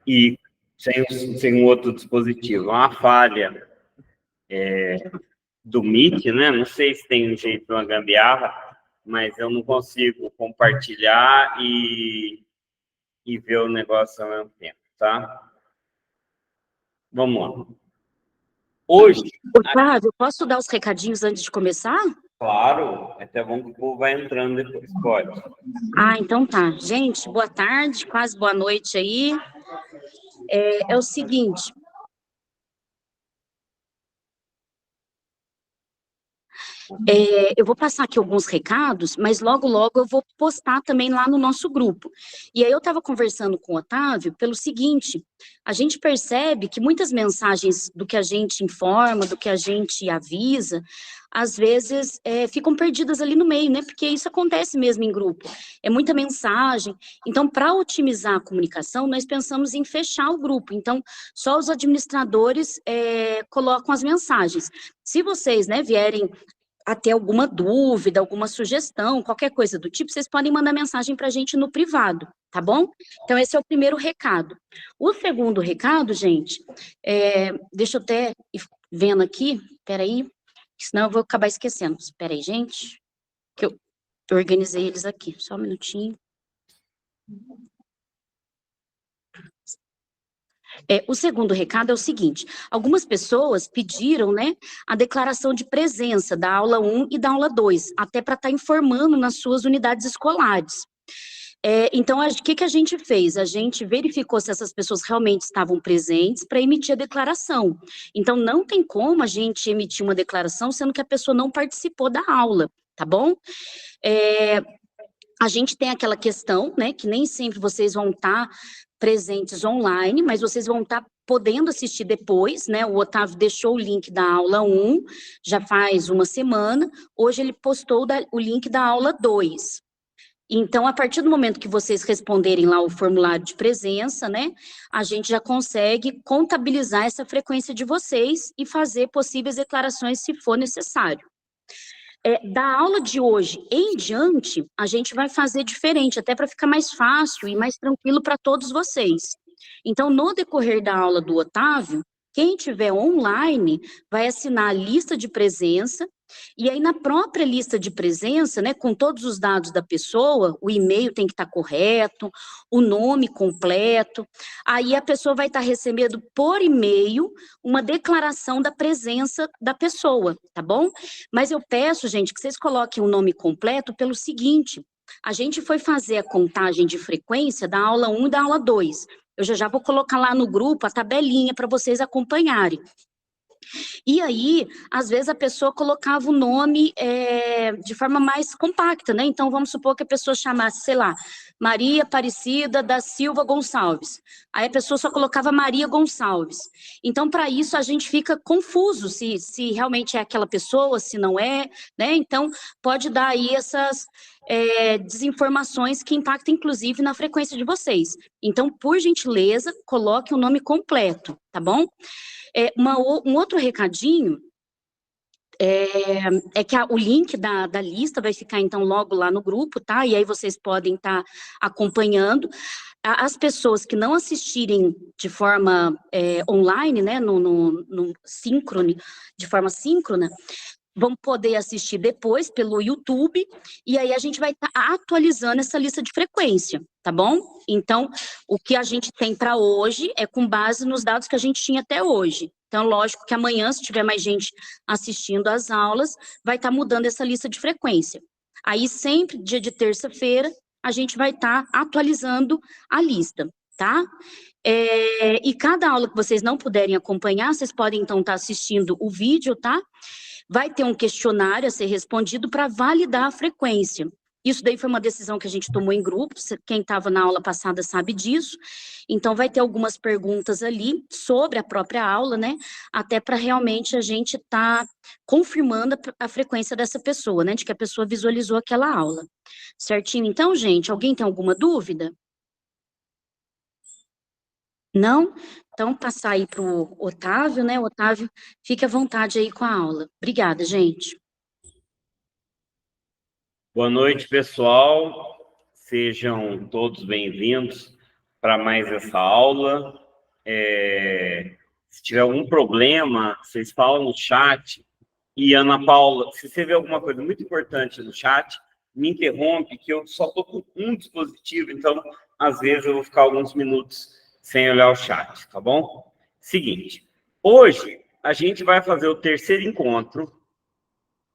e sem um outro dispositivo. Uma falha do Meet, né? Não sei se tem um jeito de uma gambiarra, mas eu não consigo compartilhar e ver o negócio ao mesmo tempo, tá? Vamos lá. Hoje... Otávio, posso dar os recadinhos antes de começar? Claro, é até bom que o povo vai entrando depois, pode. Então tá. Gente, boa tarde, quase boa noite aí. É o seguinte... eu vou passar aqui alguns recados, mas logo eu vou postar também lá no nosso grupo. E aí eu estava conversando com o Otávio pelo seguinte, a gente percebe que muitas mensagens do que a gente informa, do que a gente avisa, às vezes ficam perdidas ali no meio, né? Porque isso acontece mesmo em grupo. É muita mensagem. Então, para otimizar a comunicação, nós pensamos em fechar o grupo. Então, só os administradores colocam as mensagens. Se vocês, né, vierem a ter alguma dúvida, alguma sugestão, qualquer coisa do tipo, vocês podem mandar mensagem para a gente no privado, tá bom? Então, esse é o primeiro recado. O segundo recado, gente, deixa eu até ir vendo aqui, peraí, senão eu vou acabar esquecendo. Peraí, gente, que eu organizei eles aqui, só um minutinho. O segundo recado é o seguinte, algumas pessoas pediram, né, a declaração de presença da aula 1 e da aula 2, até para estar informando nas suas unidades escolares. Então, o que a gente fez? A gente verificou se essas pessoas realmente estavam presentes para emitir a declaração. Então, não tem como a gente emitir uma declaração sendo que a pessoa não participou da aula, tá bom? A gente tem aquela questão, né, que nem sempre vocês vão estar presentes online, mas vocês vão estar podendo assistir depois, né, o Otávio deixou o link da aula 1, já faz uma semana, hoje ele postou o link da aula 2. Então, a partir do momento que vocês responderem lá o formulário de presença, né, a gente já consegue contabilizar essa frequência de vocês e fazer possíveis declarações se for necessário. Da aula de hoje em diante, a gente vai fazer diferente, até para ficar mais fácil e mais tranquilo para todos vocês. Então, no decorrer da aula do Otávio, quem tiver online vai assinar a lista de presença, e aí na própria lista de presença, né, com todos os dados da pessoa, o e-mail tem que estar correto, o nome completo, aí a pessoa vai estar recebendo por e-mail uma declaração da presença da pessoa, tá bom? Mas eu peço, gente, que vocês coloquem o nome completo pelo seguinte, a gente foi fazer a contagem de frequência da aula 1 e da aula 2, eu já vou colocar lá no grupo a tabelinha para vocês acompanharem. E aí, às vezes a pessoa colocava o nome de forma mais compacta, né? Então, vamos supor que a pessoa chamasse, sei lá, Maria Aparecida da Silva Gonçalves. Aí a pessoa só colocava Maria Gonçalves. Então, para isso, a gente fica confuso se realmente é aquela pessoa, se não é, né? Então, pode dar aí essas desinformações que impactam, inclusive, na frequência de vocês. Então, por gentileza, coloque o nome completo, tá bom? Um outro recadinho é que o link da lista vai ficar, então, logo lá no grupo, tá? E aí vocês podem estar acompanhando. As pessoas que não assistirem de forma online, né, no síncrone, de forma síncrona, vão poder assistir depois pelo YouTube, e aí a gente vai estar atualizando essa lista de frequência, tá bom? Então, o que a gente tem para hoje é com base nos dados que a gente tinha até hoje. Então, lógico que amanhã, se tiver mais gente assistindo às aulas, vai estar mudando essa lista de frequência. Aí, sempre, dia de terça-feira, a gente vai estar atualizando a lista, tá? E cada aula que vocês não puderem acompanhar, vocês podem, então, estar assistindo o vídeo, tá? Vai ter um questionário a ser respondido para validar a frequência. Isso daí foi uma decisão que a gente tomou em grupo, quem estava na aula passada sabe disso. Então, vai ter algumas perguntas ali sobre a própria aula, né? Até para realmente a gente estar confirmando a frequência dessa pessoa, né? De que a pessoa visualizou aquela aula. Certinho? Então, gente, alguém tem alguma dúvida? Não? Então, passar aí para o Otávio, né? Otávio, fique à vontade aí com a aula. Obrigada, gente. Boa noite, pessoal. Sejam todos bem-vindos para mais essa aula. Se tiver algum problema, vocês falam no chat. E, Ana Paula, se você vê alguma coisa muito importante no chat, me interrompe, que eu só estou com um dispositivo, então, às vezes, eu vou ficar alguns minutos sem olhar o chat, tá bom? Seguinte, hoje a gente vai fazer o terceiro encontro,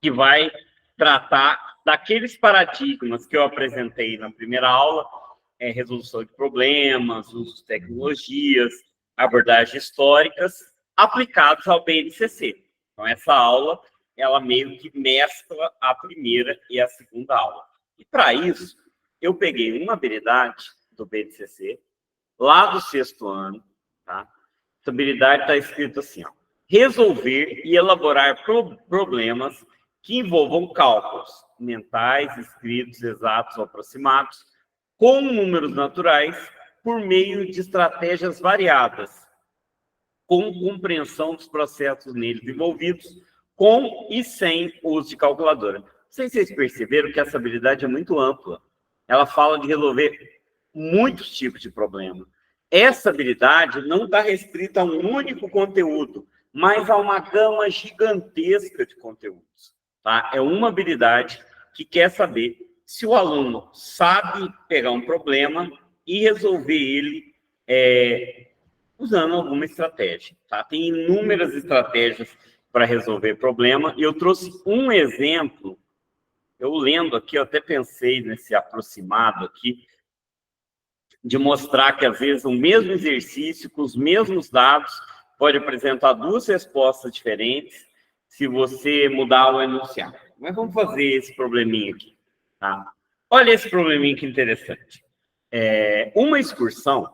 que vai tratar daqueles paradigmas que eu apresentei na primeira aula, resolução de problemas, uso de tecnologias, abordagens históricas, aplicados ao BNCC. Então, essa aula, ela meio que mescla a primeira e a segunda aula. E, para isso, eu peguei uma habilidade do BNCC, lá do 6º ano, tá? Essa habilidade está escrito assim, ó: resolver e elaborar problemas que envolvam cálculos mentais, escritos, exatos ou aproximados, com números naturais, por meio de estratégias variadas, com compreensão dos processos neles envolvidos, com e sem uso de calculadora. Não sei se vocês perceberam que essa habilidade é muito ampla. Ela fala de resolver muitos tipos de problema. Essa habilidade não está restrita a um único conteúdo, mas a uma gama gigantesca de conteúdos. Tá? É uma habilidade que quer saber se o aluno sabe pegar um problema e resolver ele usando alguma estratégia. Tá? Tem inúmeras estratégias para resolver problema, e eu trouxe um exemplo. Eu lendo aqui, eu até pensei nesse aproximado aqui, de mostrar que, às vezes, o mesmo exercício, com os mesmos dados, pode apresentar duas respostas diferentes se você mudar o enunciado. Mas vamos fazer esse probleminha aqui. Tá? Olha esse probleminha que interessante. Uma excursão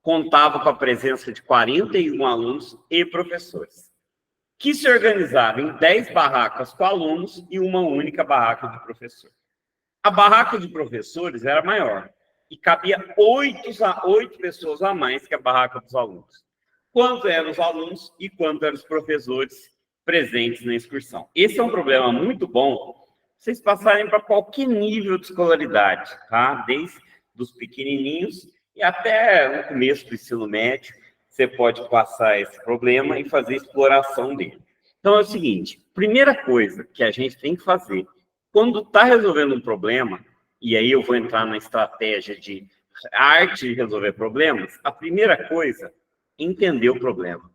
contava com a presença de 41 alunos e professores, que se organizaram em 10 barracas com alunos e uma única barraca de professor. A barraca de professores era maior e cabia 8 pessoas a mais que a barraca dos alunos. Quanto eram os alunos e quanto eram os professores presentes na excursão? Esse é um problema muito bom vocês passarem para qualquer nível de escolaridade, tá? Desde os pequenininhos e até no começo do ensino médio, você pode passar esse problema e fazer exploração dele. Então, é o seguinte, primeira coisa que a gente tem que fazer, quando está resolvendo um problema, e aí eu vou entrar na estratégia de arte de resolver problemas, a primeira coisa, entender o problema.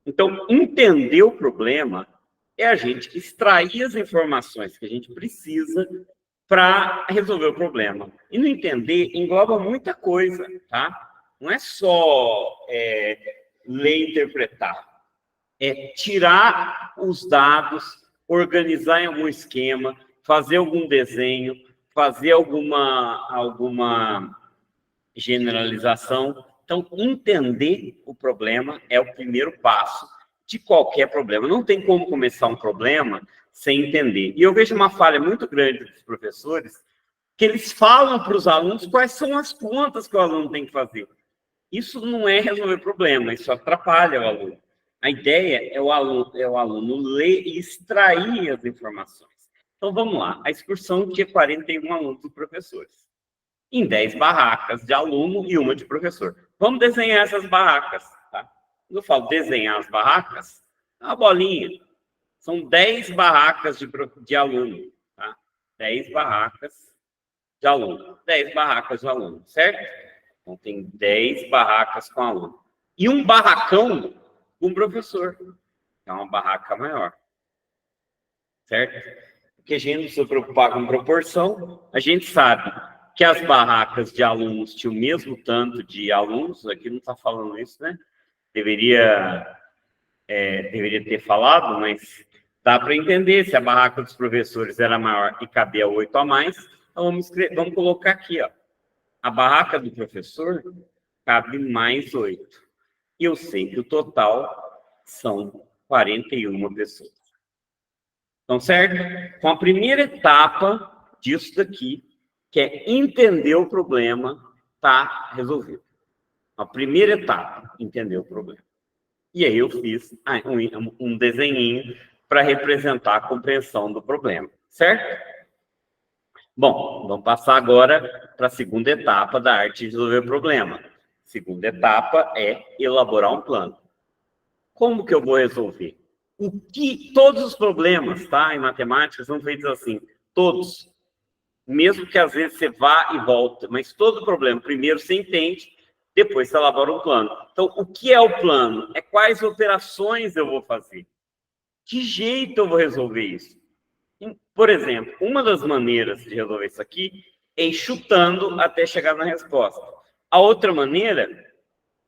Então, entender o problema é a gente extrair as informações que a gente precisa para resolver o problema. E no entender, engloba muita coisa, tá? Não é só ler e interpretar. É tirar os dados, organizar em algum esquema, fazer algum desenho, fazer alguma generalização. Então, entender o problema é o primeiro passo de qualquer problema. Não tem como começar um problema sem entender. E eu vejo uma falha muito grande dos professores, que eles falam para os alunos quais são as contas que o aluno tem que fazer. Isso não é resolver problema, isso atrapalha o aluno. A ideia é o aluno ler e extrair as informações. Então, vamos lá. A excursão tinha 41 alunos e professores, em 10 barracas de aluno e uma de professor. Vamos desenhar essas barracas. Tá? Quando eu falo desenhar as barracas, é uma bolinha. São 10 barracas de aluno. Tá? 10 barracas de aluno. 10 barracas de aluno, certo? Então, tem 10 barracas com aluno. E um barracão com professor. É uma barraca maior. Certo? Porque a gente não precisa preocupar com proporção. A gente sabe que as barracas de alunos tinham o mesmo tanto de alunos. Aqui não está falando isso, né? Deveria ter falado, mas dá para entender. Se a barraca dos professores era maior e cabia 8 a mais, então vamos colocar aqui, ó. A barraca do professor cabe mais 8. E eu sei que o total são 41 pessoas. Então, certo? Então, a primeira etapa disso daqui, que é entender o problema, está resolvido. A primeira etapa, entender o problema. E aí eu fiz um desenhinho para representar a compreensão do problema, certo? Bom, vamos passar agora para a segunda etapa da arte de resolver o problema. Segunda etapa é elaborar um plano. Como que eu vou resolver? Todos os problemas, tá, em matemática são feitos assim, todos. Mesmo que às vezes você vá e volta, mas todo problema, primeiro você entende, depois você elabora um plano. Então, o que é o plano? É quais operações eu vou fazer. Que jeito eu vou resolver isso? Por exemplo, uma das maneiras de resolver isso aqui é ir chutando até chegar na resposta. A outra maneira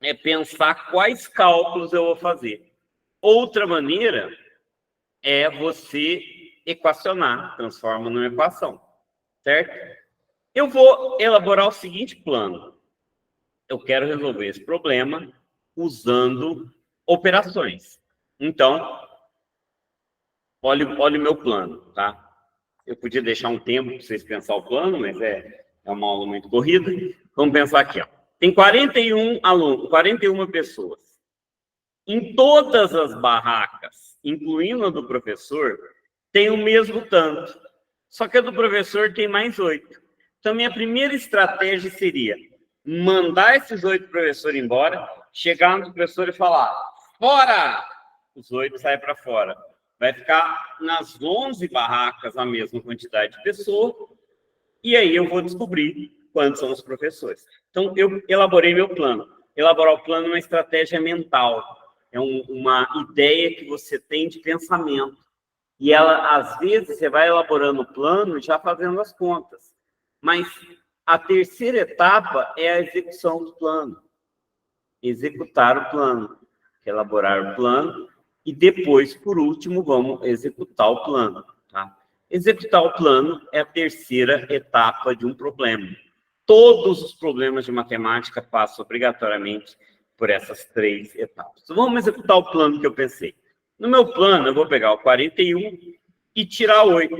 é pensar quais cálculos eu vou fazer. Outra maneira é você equacionar, transforma numa equação, certo? Eu vou elaborar o seguinte plano. Eu quero resolver esse problema usando operações. Então, olha o meu plano, tá? Eu podia deixar um tempo para vocês pensar o plano, mas é uma aula muito corrida. Vamos pensar aqui, ó. Tem 41 alunos, 41 pessoas. Em todas as barracas, incluindo a do professor, tem o mesmo tanto. Só que a do professor tem mais 8. Então, minha primeira estratégia seria mandar esses 8 professores embora, chegar no professor e falar, fora! Os 8 saem para fora. Vai ficar nas 11 barracas a mesma quantidade de pessoas, e aí eu vou descobrir quantos são os professores. Então, eu elaborei meu plano. Elaborar o plano é uma estratégia mental, é uma ideia que você tem de pensamento. E ela, às vezes, você vai elaborando o plano e já fazendo as contas. Mas a terceira etapa é a execução do plano. Executar o plano. Elaborar o plano. E depois, por último, vamos executar o plano. Tá? Executar o plano é a terceira etapa de um problema. Todos os problemas de matemática passam obrigatoriamente por essas 3 etapas. Então, vamos executar o plano que eu pensei. No meu plano, eu vou pegar o 41 e tirar 8,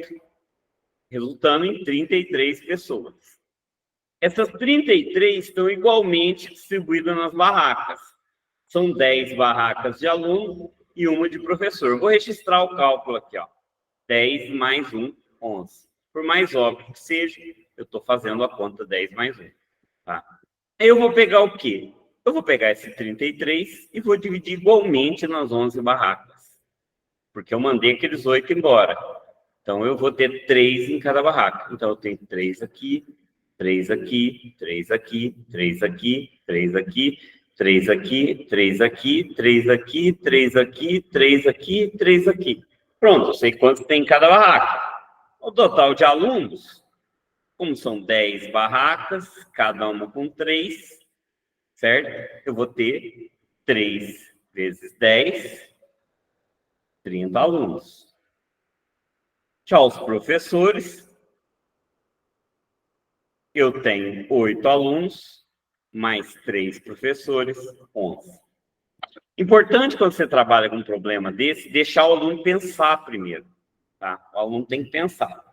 resultando em 33 pessoas. Essas 33 estão igualmente distribuídas nas barracas. São 10 barracas de aluno e uma de professor. Vou registrar o cálculo aqui, ó. 10 mais 1, 11. Por mais óbvio que seja, eu estou fazendo a conta 10 mais 1. Tá? Aí eu vou pegar o quê? Eu vou pegar esse 33 e vou dividir igualmente nas 11 barracas. Porque eu mandei aqueles 8 embora. Então, eu vou ter 3 em cada barraca. Então, eu tenho 3 aqui, 3 aqui, 3 aqui, 3 aqui, 3 aqui, 3 aqui, 3 aqui, 3 aqui, 3 aqui, 3 aqui, 3 aqui. Pronto, eu sei quantos tem em cada barraca. O total de alunos, como são 10 barracas, cada uma com 3, certo? Eu vou ter 3 vezes 10, 30 alunos. Tchau, os professores. Eu tenho 8 alunos, mais 3 professores, 11. Importante quando você trabalha com um problema desse, deixar o aluno pensar primeiro. Tá? O aluno tem que pensar.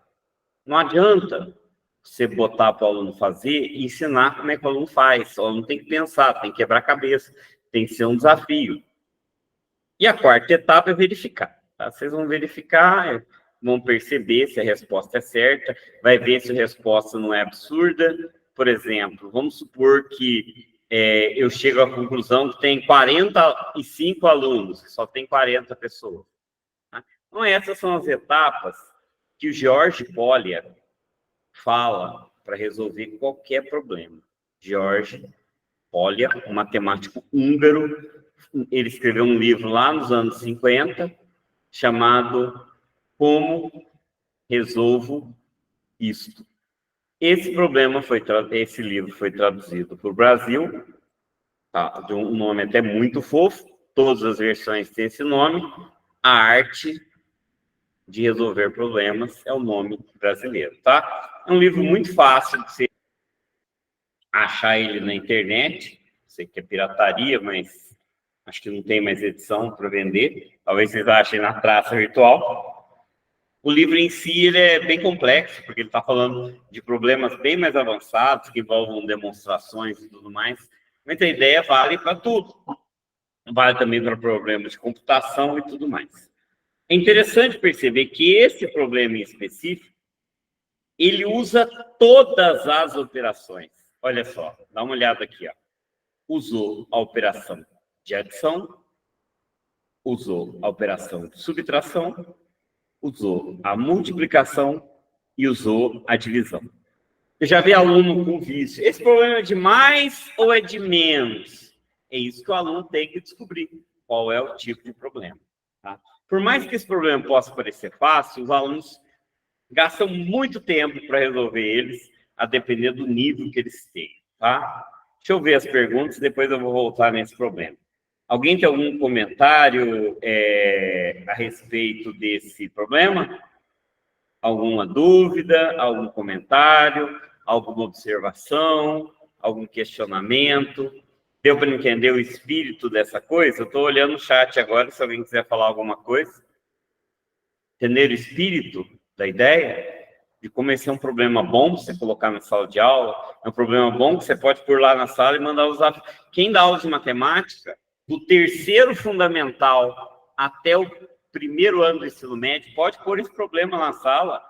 Não adianta você botar para o aluno fazer e ensinar como é que o aluno faz. O aluno tem que pensar, tem que quebrar a cabeça, tem que ser um desafio. E a quarta etapa é verificar. Tá? Vocês vão verificar, vão perceber se a resposta é certa, vai ver se a resposta não é absurda. Por exemplo, vamos supor que eu chego à conclusão que tem 45 alunos, só tem 40 pessoas. Tá? Então, essas são as etapas que o George Polya fala para resolver qualquer problema. George Polya, um matemático húngaro, ele escreveu um livro lá nos anos 50, chamado Como Resolvo Isto. Esse livro foi traduzido para o Brasil, tá? De um nome até muito fofo, todas as versões têm esse nome, A Arte de Resolver Problemas é o nome brasileiro, tá? É um livro muito fácil de você achar ele na internet, sei que é pirataria, mas acho que não tem mais edição para vender, talvez vocês achem na praça virtual. O livro em si ele é bem complexo, porque ele está falando de problemas bem mais avançados, que envolvem demonstrações e tudo mais, mas a ideia vale para tudo. Vale também para problemas de computação e tudo mais. É interessante perceber que esse problema em específico, ele usa todas as operações. Olha só, dá uma olhada aqui, ó. Usou a operação de adição, usou a operação de subtração, usou a multiplicação e usou a divisão. Eu já vi aluno com vício. Esse problema é de mais ou é de menos? É isso que o aluno tem que descobrir. Qual é o tipo de problema. Tá? Por mais que esse problema possa parecer fácil, os alunos gastam muito tempo para resolver eles, a depender do nível que eles têm. Tá? Deixa eu ver as perguntas, depois eu vou voltar nesse problema. Alguém tem algum comentário a respeito desse problema? Alguma dúvida, algum comentário, alguma observação, algum questionamento? Deu para entender o espírito dessa coisa? Eu estou olhando o chat agora, se alguém quiser falar alguma coisa. Entender o espírito da ideia? De como esse é um problema bom para você colocar na sala de aula, é um problema bom que você pode pôr lá na sala e mandar usar. Quem dá aula de matemática, do terceiro fundamental até o primeiro ano do ensino médio, pode pôr esse problema na sala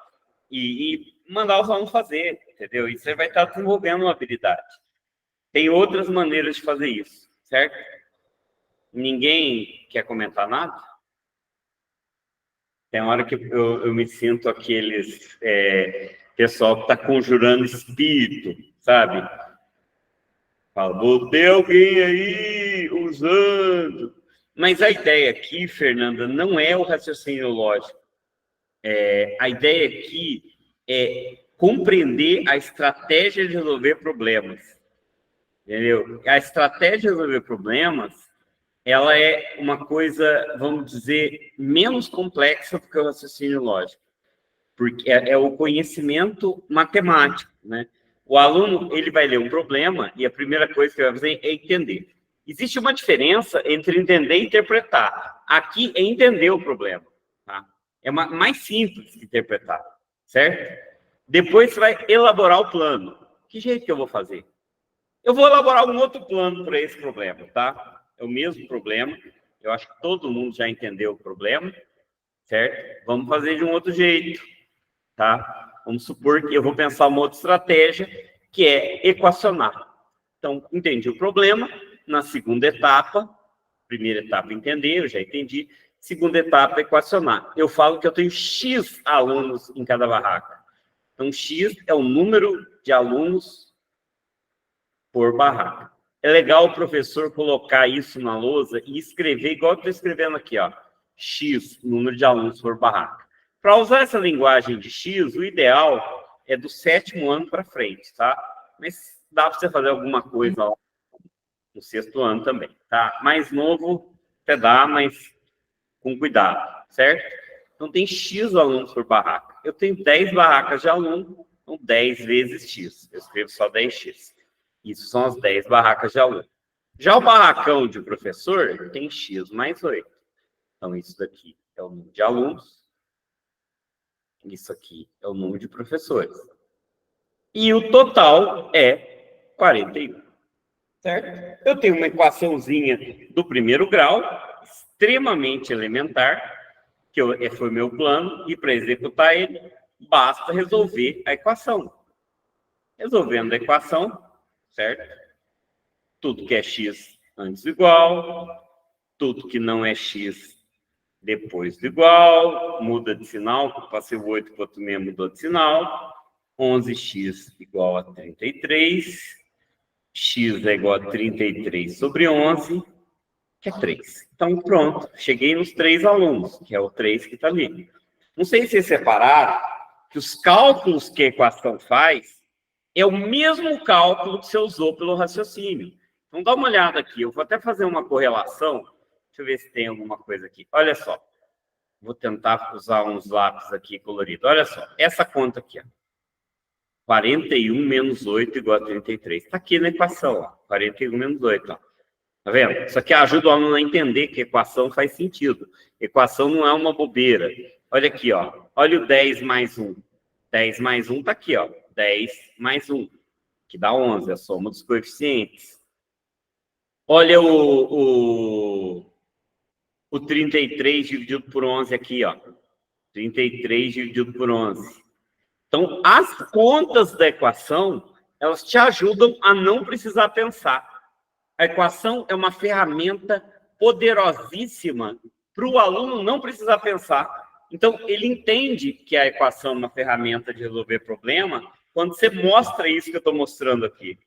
e mandar os alunos fazer, entendeu? E você vai estar desenvolvendo uma habilidade. Tem outras maneiras de fazer isso, certo? Ninguém quer comentar nada? Tem hora que eu me sinto aqueles pessoal que está conjurando espírito, sabe? Fala, vou ter alguém aí usando. Mas a ideia aqui, Fernanda, não é o raciocínio lógico. A ideia aqui é compreender a estratégia de resolver problemas. Entendeu? A estratégia de resolver problemas, ela é uma coisa, vamos dizer, menos complexa do que o raciocínio lógico. Porque é o conhecimento matemático, né? O aluno, ele vai ler um problema e a primeira coisa que ele vai fazer é entender. Existe uma diferença entre entender e interpretar. Aqui é entender o problema, tá? É mais simples de interpretar, certo? Depois você vai elaborar o plano. Que jeito que eu vou fazer? Eu vou elaborar um outro plano para esse problema, tá? É o mesmo problema. Eu acho que todo mundo já entendeu o problema, certo? Vamos fazer de um outro jeito, tá? Vamos supor que eu vou pensar uma outra estratégia, que é equacionar. Então, entendi o problema. Na segunda etapa, primeira etapa, entender, eu já entendi. Segunda etapa, equacionar. Eu falo que eu tenho X alunos em cada barraca. Então, X é o número de alunos por barraca. É legal o professor colocar isso na lousa e escrever, igual eu estou escrevendo aqui, ó. X, número de alunos por barraca. Para usar essa linguagem de X, o ideal é do 7º ano para frente, tá? Mas dá para você fazer alguma coisa lá no 6º ano também, tá? Mais novo, até dá, mas com cuidado, certo? Então, tem X alunos por barraca. Eu tenho 10 barracas de aluno, então 10 vezes X. Eu escrevo só 10X. Isso são as 10 barracas de aluno. Já o barracão de professor tem X mais 8. Então, isso daqui é o número de alunos. Isso aqui é o número de professores. E o total é 41. Certo? Eu tenho uma equaçãozinha do primeiro grau, extremamente elementar, que foi meu plano, e para executar ele, basta resolver a equação. Resolvendo a equação, certo? Tudo que é x antes do igual, tudo que não é x depois do igual, muda de sinal, passei o 8 para o outro meio, mudou de sinal, 11x igual a 33, x é igual a 33 sobre 11, que é 3. Então, pronto, cheguei nos 3 alunos, que é o 3 que está ali. Não sei se vocês separaram que os cálculos que a equação faz é o mesmo cálculo que você usou pelo raciocínio. Então, dá uma olhada aqui. Eu vou até fazer uma correlação. Deixa eu ver se tem alguma coisa aqui. Olha só. Vou tentar usar uns lápis aqui coloridos. Olha só. Essa conta aqui, ó. 41 menos 8 igual a 33. Está aqui na equação, ó. 41 menos 8, ó. Tá vendo? Isso aqui ajuda o aluno a entender que a equação faz sentido. Equação não é uma bobeira. Olha aqui, ó. Olha o 10 mais 1. 10 mais 1 está aqui, ó. 10 mais 1, que dá 11, a soma dos coeficientes. Olha o 33 dividido por 11 aqui, ó. 33 dividido por 11. Então, as contas da equação, elas te ajudam a não precisar pensar. A equação é uma ferramenta poderosíssima para o aluno não precisar pensar. Então, ele entende que a equação é uma ferramenta de resolver problema quando você mostra isso que eu estou mostrando aqui.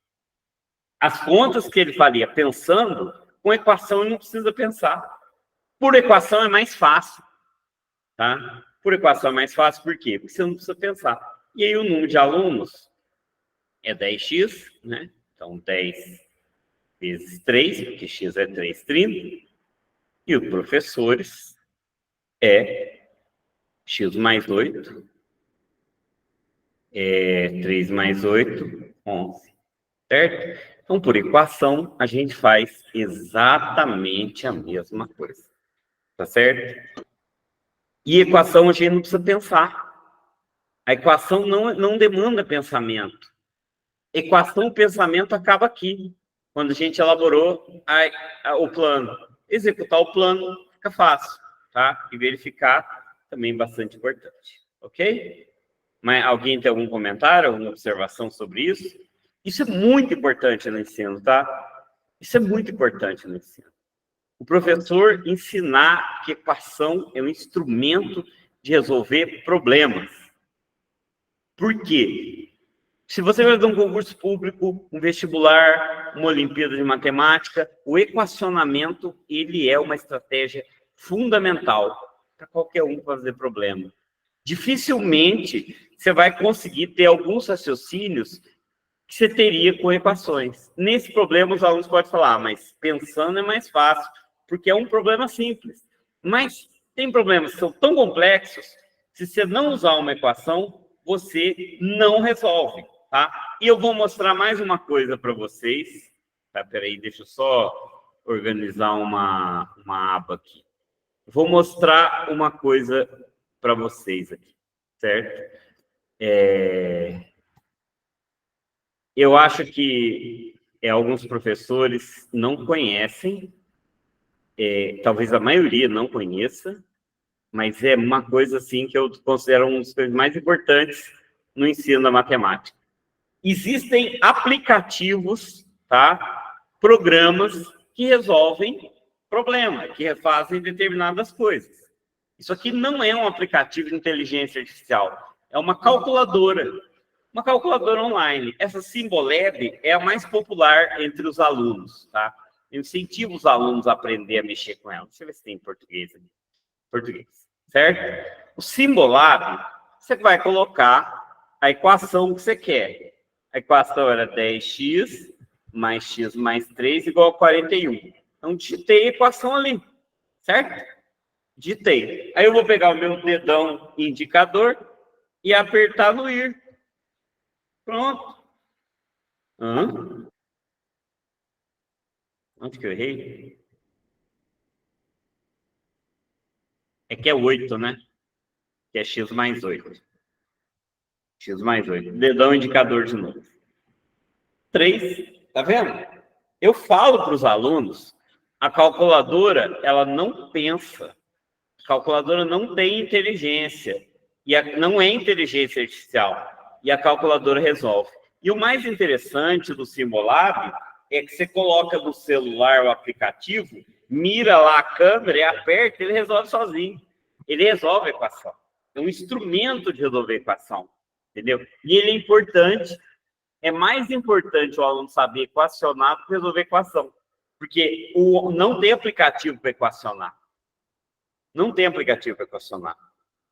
As contas que ele faria pensando, com equação ele não precisa pensar. Por equação é mais fácil. Tá? Por equação é mais fácil, por quê? Porque você não precisa pensar. E aí o número de alunos é 10x, né? Então, 10 vezes 3, porque x é 3,30. E os professores é x mais 8, 3 mais 8, 11. Certo? Então, por equação, a gente faz exatamente a mesma coisa. Tá certo? E equação a gente não precisa pensar. A equação não demanda pensamento. Equação, o pensamento acaba aqui, quando a gente elaborou o plano. Executar o plano fica fácil, tá? E verificar também bastante importante, ok? Mas alguém tem algum comentário, alguma observação sobre isso? Isso é muito importante no ensino, tá? Isso é muito importante no ensino. O professor ensinar que equação é um instrumento de resolver problemas. Por quê? Se você vai fazer um concurso público, um vestibular, uma Olimpíada de Matemática, o equacionamento, ele é uma estratégia fundamental para qualquer um fazer problema. Dificilmente você vai conseguir ter alguns raciocínios que você teria com equações. Nesse problema, os alunos podem falar, mas pensando é mais fácil, porque é um problema simples. Mas tem problemas que são tão complexos, se você não usar uma equação, você não resolve, tá? E eu vou mostrar mais uma coisa para vocês. Tá, peraí, deixa eu só organizar uma aba aqui. Vou mostrar uma coisa para vocês aqui, certo? Eu acho que alguns professores não conhecem, talvez a maioria não conheça, mas é uma coisa assim que eu considero um dos coisas mais importantes no ensino da matemática. Existem aplicativos, tá? Programas que resolvem problemas, que fazem determinadas coisas. Isso aqui não é um aplicativo de inteligência artificial, é uma calculadora online. Essa Symbolab é a mais popular entre os alunos, tá? Eu incentivo os alunos a aprender a mexer com ela. Deixa eu ver se tem em português aqui. Português, certo? O Symbolab, você vai colocar a equação que você quer. A equação era 10x mais x mais 3 igual a 41. Então, digitei a equação ali, certo? Digitei. Aí eu vou pegar o meu dedão indicador e apertar no IR. Pronto. Onde que eu errei? É que é 8, né? Que é x mais 8. X mais 8. Dedão indicador de novo. 3. Tá vendo? Eu falo para os alunos, a calculadora, ela não pensa. A calculadora não tem inteligência. Não é inteligência artificial. E a calculadora resolve. E o mais interessante do Symbolab é que você coloca no celular o aplicativo, mira lá a câmera e aperta, ele resolve sozinho. Ele resolve a equação. É um instrumento de resolver a equação. Entendeu? E ele é importante. É mais importante o aluno saber equacionar do que resolver equação. Porque não tem aplicativo para equacionar. Não tem aplicativo para equacionar.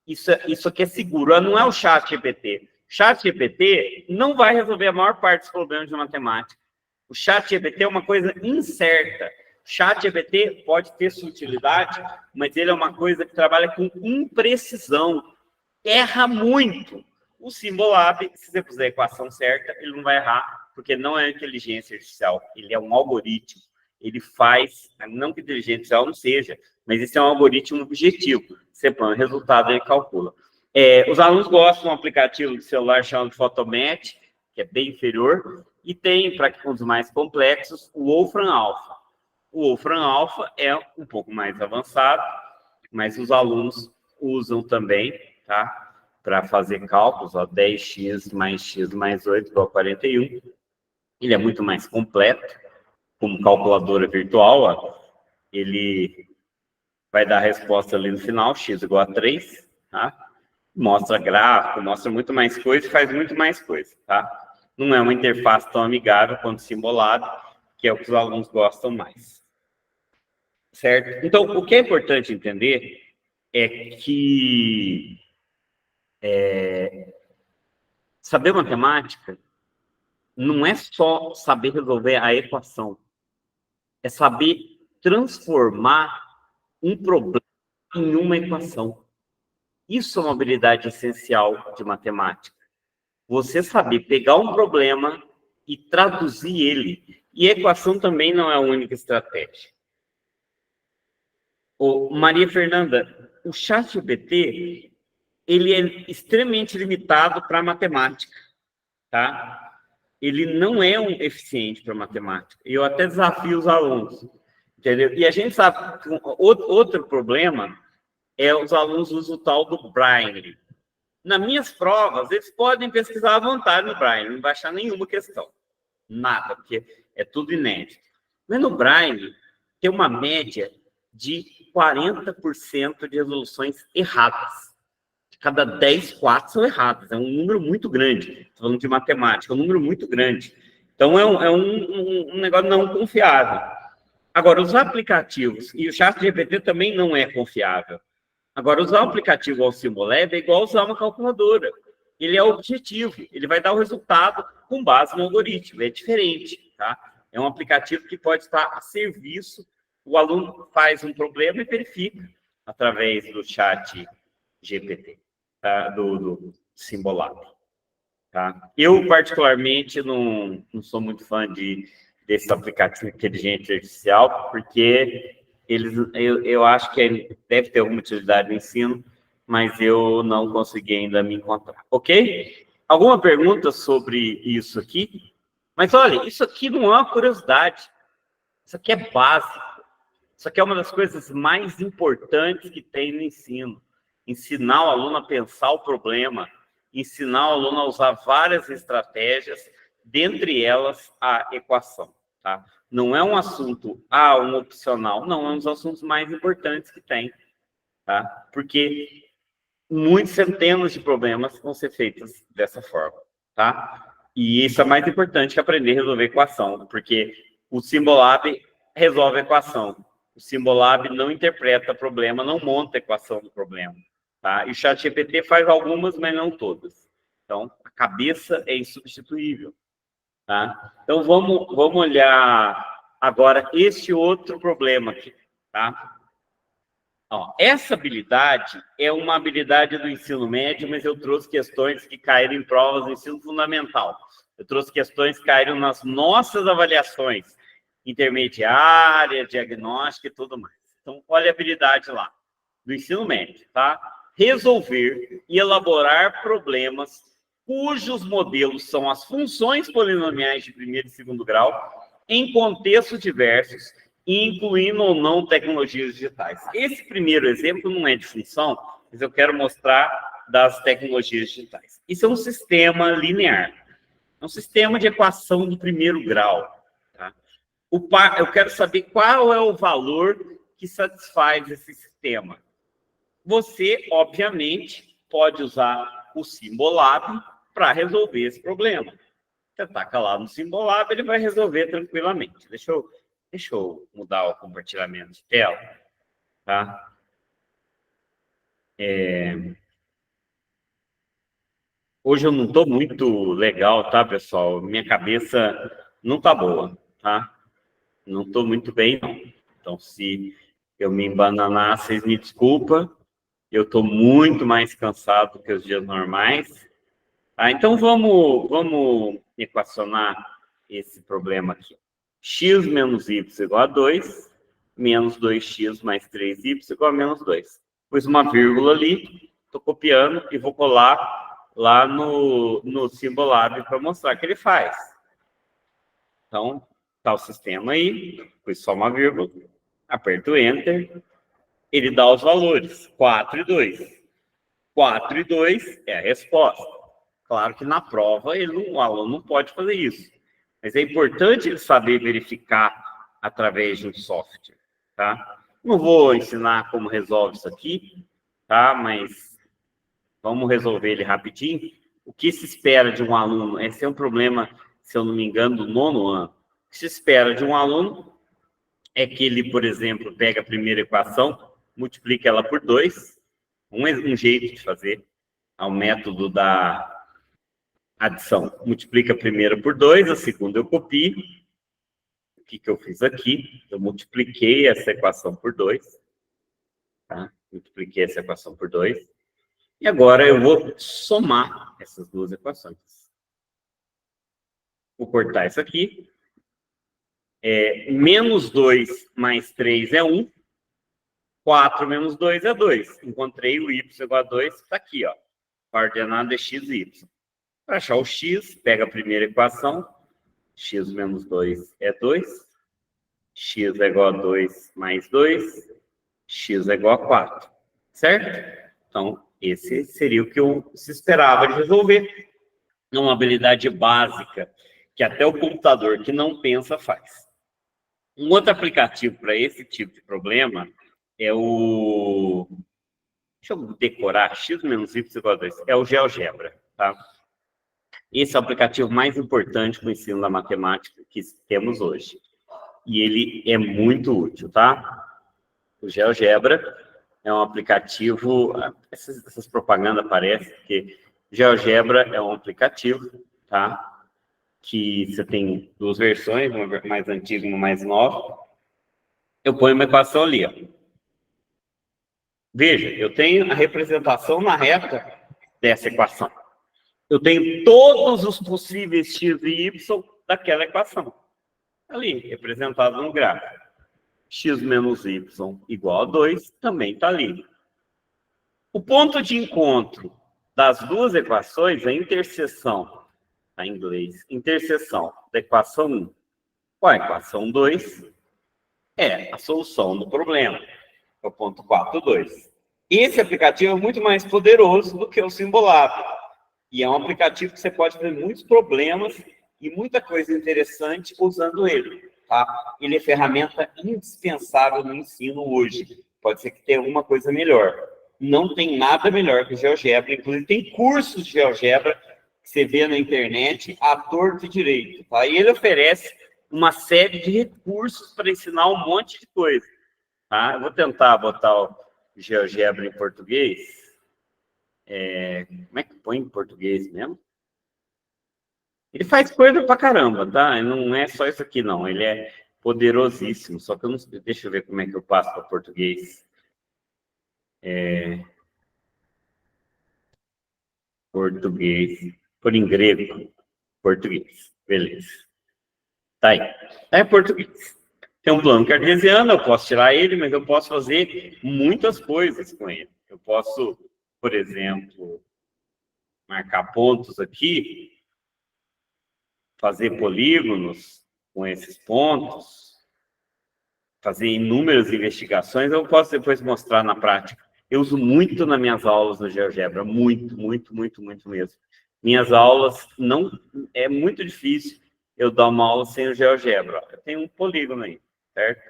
Isso aqui é seguro. Não é o ChatGPT. O ChatGPT não vai resolver a maior parte dos problemas de matemática. O ChatGPT é uma coisa incerta. O ChatGPT pode ter sua utilidade, mas ele é uma coisa que trabalha com imprecisão. Erra muito. O Symbolab, se você puser a equação certa, ele não vai errar, porque não é inteligência artificial. Ele é um algoritmo. Ele faz, não que inteligência artificial não seja, mas esse é um algoritmo objetivo. Você põe o resultado, ele calcula. Os alunos gostam de um aplicativo de celular chamado Photomatch, que é bem inferior, e tem, para os mais complexos, o Wolfram Alpha. O Wolfram Alpha é um pouco mais avançado, mas os alunos usam também, tá? para fazer cálculos, ó, 10x mais x mais 8 igual a 41. Ele é muito mais completo, como calculadora virtual, ó, ele vai dar a resposta ali no final, x igual a 3, tá? Mostra gráfico, mostra muito mais coisa e faz muito mais coisa, tá? Não é uma interface tão amigável quanto o Symbolab, que é o que os alunos gostam mais. Certo? Então, o que é importante entender é que saber matemática não é só saber resolver a equação, é saber transformar um problema em uma equação. Isso é uma habilidade essencial de matemática. Você saber pegar um problema e traduzir ele. E a equação também não é a única estratégia. Ô, Maria Fernanda, o ChatGPT, ele é extremamente limitado para matemática, tá? Ele não é um eficiente para matemática. Eu até desafio os alunos, entendeu? E a gente sabe que outro problema é os alunos usam o tal do Braille. Nas minhas provas, eles podem pesquisar à vontade no Braille, não vai achar nenhuma questão. Nada, porque é tudo inédito. Mas no Braille, tem uma média de 40% de resoluções erradas. De cada 10, 4 são erradas. É um número muito grande. Estou falando de matemática, é um número muito grande. Então, é um negócio não confiável. Agora, os aplicativos, e o ChatGPT também não é confiável. Agora, usar o aplicativo ao Symbolab é igual usar uma calculadora. Ele é objetivo, ele vai dar o resultado com base no algoritmo, é diferente, tá? É um aplicativo que pode estar a serviço, o aluno faz um problema e verifica através do chat GPT, tá? do Symbolab. Tá? Eu, particularmente, não sou muito fã desse aplicativo de inteligência artificial, porque eu acho que ele deve ter alguma utilidade no ensino, mas eu não consegui ainda me encontrar. Ok? Alguma pergunta sobre isso aqui? Mas olha, isso aqui não é uma curiosidade. Isso aqui é básico. Isso aqui é uma das coisas mais importantes que tem no ensino. Ensinar o aluno a pensar o problema, ensinar o aluno a usar várias estratégias, dentre elas a equação. Tá? Não é um assunto, um opcional, não, é um dos assuntos mais importantes que tem. Tá? Porque muitas centenas de problemas vão ser feitos dessa forma. Tá? E isso é mais importante que aprender a resolver equação, porque o Symbolab resolve a equação. O Symbolab não interpreta problema, não monta a equação do problema. Tá? E o ChatGPT faz algumas, mas não todas. Então, a cabeça é insubstituível. Tá? Então, vamos olhar agora este outro problema aqui. Tá? Ó, essa habilidade é uma habilidade do ensino médio, mas eu trouxe questões que caíram em provas do ensino fundamental. Eu trouxe questões que caíram nas nossas avaliações, intermediária, diagnóstica e tudo mais. Então, olha a habilidade lá, do ensino médio, tá? Resolver e elaborar problemas cujos modelos são as funções polinomiais de primeiro e segundo grau em contextos diversos, incluindo ou não tecnologias digitais. Esse primeiro exemplo não é de função, mas eu quero mostrar das tecnologias digitais. Isso é um sistema linear, é um sistema de equação de primeiro grau. Tá? Eu quero saber qual é o valor que satisfaz esse sistema. Você, obviamente, pode usar o Symbolab para resolver esse problema. Você taca lá no Symbolab, ele vai resolver tranquilamente. Deixa eu mudar o compartilhamento de tela, tá? Hoje eu não estou muito legal, tá, pessoal? Minha cabeça não está boa, tá? Não estou muito bem, não. Então, se eu me embananar, vocês me desculpem. Eu estou muito mais cansado que os dias normais. Tá? Então, vamos equacionar esse problema aqui. X menos y igual a 2, menos 2x mais 3y igual a menos 2. Pus uma vírgula ali, estou copiando e vou colar lá no Symbolab para mostrar que ele faz. Então, está o sistema aí, pus só uma vírgula, aperto Enter, ele dá os valores, 4 e 2. 4 e 2 é a resposta. Claro que na prova o aluno não pode fazer isso. Mas é importante ele saber verificar através de um software, tá? Não vou ensinar como resolve isso aqui, tá? Mas vamos resolver ele rapidinho. O que se espera de um aluno? Esse é um problema, se eu não me engano, do 9º ano. O que se espera de um aluno é que ele, por exemplo, pega a primeira equação, multiplica ela por 2, um jeito de fazer, é o método da adição. Multiplica a primeira por 2, a segunda eu copio. O que eu fiz aqui? Eu multipliquei essa equação por 2, tá? Multipliquei essa equação por 2. E agora eu vou somar essas duas equações. Vou cortar isso aqui. Menos 2 mais 3 é 1. 4 menos 2 é 2. Encontrei o y igual a 2, está aqui, ó. A coordenada é x e y. Para achar o x, pega a primeira equação. X menos 2 é 2. X é igual a 2 mais 2. X é igual a 4. Certo? Então, esse seria o que eu se esperava de resolver. É uma habilidade básica que até o computador que não pensa faz. Um outro aplicativo para esse tipo de problema é o... Deixa eu decorar. X menos y igual a 2. É o GeoGebra, tá? Esse é o aplicativo mais importante para o ensino da matemática que temos hoje. E ele é muito útil, tá? O GeoGebra é um aplicativo... Essas propagandas aparecem, porque GeoGebra é um aplicativo, tá? Que você tem duas versões, uma mais antiga e uma mais nova. Eu ponho uma equação ali, ó. Veja, eu tenho a representação na reta dessa equação. Eu tenho todos os possíveis x e y daquela equação. Ali, representado no gráfico. X menos y igual a 2 também está ali. O ponto de encontro das duas equações, a interseção, tá em inglês, interseção da equação 1 com a equação 2 é a solução do problema, é o ponto 4, 2. Esse aplicativo é muito mais poderoso do que o Simbolab. E é um aplicativo que você pode ter muitos problemas e muita coisa interessante usando ele. Tá? Ele é ferramenta indispensável no ensino hoje. Pode ser que tenha alguma coisa melhor. Não tem nada melhor que o GeoGebra. Inclusive, tem cursos de GeoGebra que você vê na internet à torto e direito. Tá? E ele oferece uma série de recursos para ensinar um monte de coisa. Tá? Eu vou tentar botar o GeoGebra em português. Como é que põe em português mesmo? Ele faz coisa pra caramba, tá? Não é só isso aqui, não. Ele é poderosíssimo. Só que eu não sei. Deixa eu ver como é que eu passo para português. Português. Por em grego. Português. Beleza. Tá aí. É português. Tem um plano cartesiano, eu posso tirar ele, mas eu posso fazer muitas coisas com ele. Eu posso, por exemplo, marcar pontos aqui, fazer polígonos com esses pontos, fazer inúmeras investigações. Eu posso depois mostrar na prática. Eu uso muito nas minhas aulas no GeoGebra, muito mesmo. Minhas aulas, não é muito difícil eu dar uma aula sem o GeoGebra. Eu tenho um polígono aí, certo?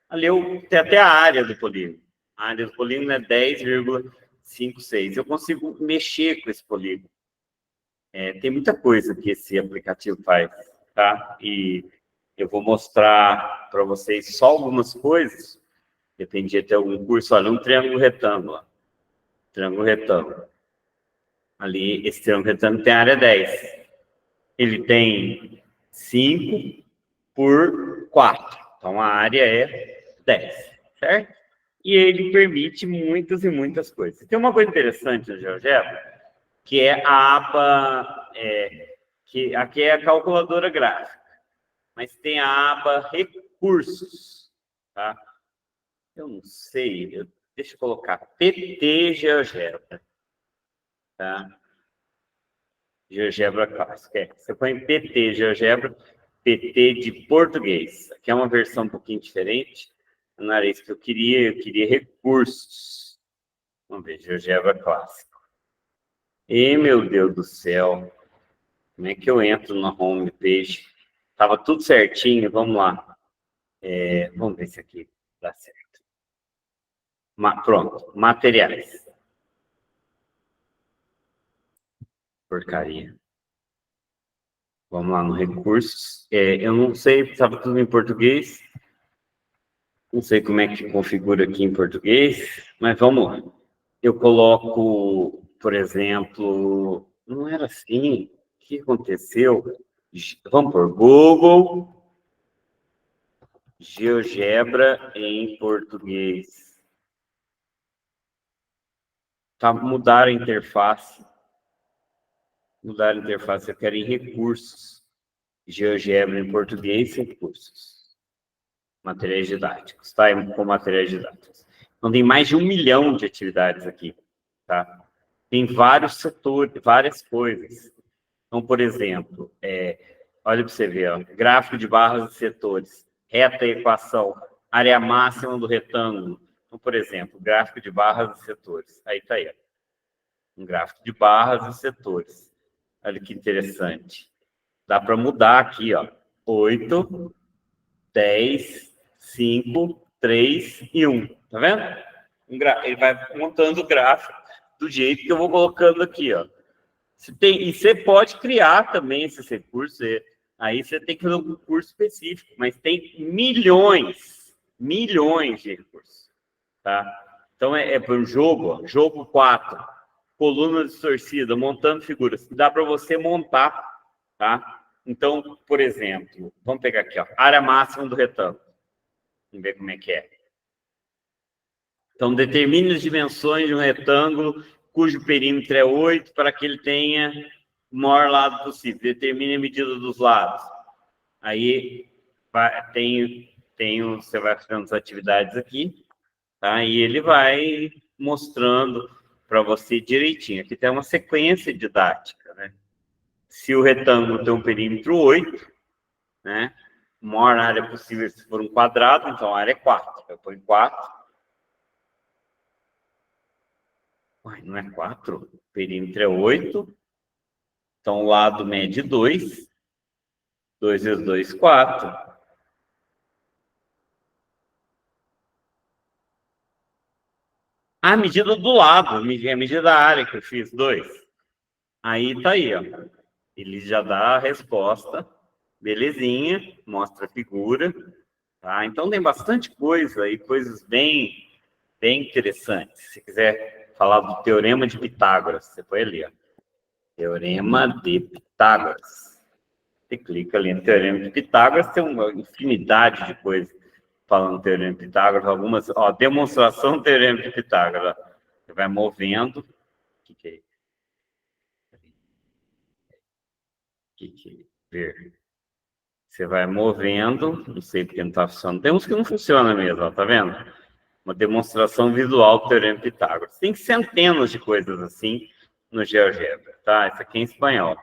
Ali tem até a área do polígono. A área do polígono é 10,56. Eu consigo mexer com esse polígono. Tem muita coisa que esse aplicativo faz, tá? E eu vou mostrar para vocês só algumas coisas. Dependia de ter algum curso. Olha, um triângulo retângulo. Triângulo retângulo. Ali, esse triângulo retângulo tem área 10. Ele tem 5 por 4. Então, a área é 10, certo? E ele permite muitas e muitas coisas. Tem uma coisa interessante no GeoGebra, que é a aba... que aqui é a calculadora gráfica. Mas tem a aba recursos, tá? Eu não sei, deixa eu colocar PT GeoGebra, tá? GeoGebra clássica. Você põe PT GeoGebra, PT de português. Aqui é uma versão um pouquinho diferente. Não era isso que eu queria recursos. Vamos ver, GeoGebra clássico. E, meu Deus do céu, como é que eu entro na homepage? Tava tudo certinho, vamos lá. Vamos ver se aqui dá certo. Pronto, materiais. Porcaria. Vamos lá no recursos. Eu não sei, estava tudo em português. Não sei como é que configura aqui em português, mas vamos lá. Eu coloco, por exemplo, não era assim. O que aconteceu? Vamos por Google, GeoGebra em português. Tá, mudar a interface. Mudar a interface, eu quero em recursos. GeoGebra em português, recursos. Materiais didáticos, tá? Com materiais didáticos. Então, tem mais de 1 milhão de atividades aqui, tá? Tem vários setores, várias coisas. Então, por exemplo, olha para você ver, ó, gráfico de barras e setores, reta e equação, área máxima do retângulo. Então, por exemplo, gráfico de barras e setores. Aí está aí, ó. Um gráfico de barras e setores. Olha que interessante. Dá para mudar aqui, ó. 8, 10, 5, 3 e 1. Tá vendo? Ele vai montando o gráfico do jeito que eu vou colocando aqui, ó. E você pode criar também esses recursos. Aí você tem que fazer um curso específico, mas tem milhões de recursos, tá? Então, para um jogo, ó, jogo 4, coluna distorcida, montando figuras. Dá para você montar, tá? Então, por exemplo, vamos pegar aqui, ó, área máxima do retângulo. Vamos ver como é que é. Então, determine as dimensões de um retângulo cujo perímetro é 8 para que ele tenha o maior lado possível. Determine a medida dos lados. Aí você vai fazendo as atividades aqui, tá? E ele vai mostrando para você direitinho. Aqui tem uma sequência didática, né? Se o retângulo tem um perímetro 8, né? A maior área possível se for um quadrado, então a área é 4. Eu ponho 4. Uai, não é 4? O perímetro é 8. Então, o lado mede 2. 2 vezes 2, 4. A medida do lado, a medida da área que eu fiz, 2. Aí tá aí, ó. Ele já dá a resposta. Belezinha, mostra a figura. Tá? Então, tem bastante coisa aí, coisas bem interessantes. Se quiser falar do Teorema de Pitágoras, você põe ali, ó. Teorema de Pitágoras. Você clica ali no Teorema de Pitágoras, tem uma infinidade de coisas falando do Teorema de Pitágoras, algumas, ó, demonstração do Teorema de Pitágoras. Ó. Você vai movendo. O que é isso? Ver. Você vai movendo, não sei porque não está funcionando. Tem uns que não funcionam mesmo, ó, tá vendo? Uma demonstração visual do Teorema de Pitágoras. Tem centenas de coisas assim no GeoGebra, tá? Isso aqui é em espanhol.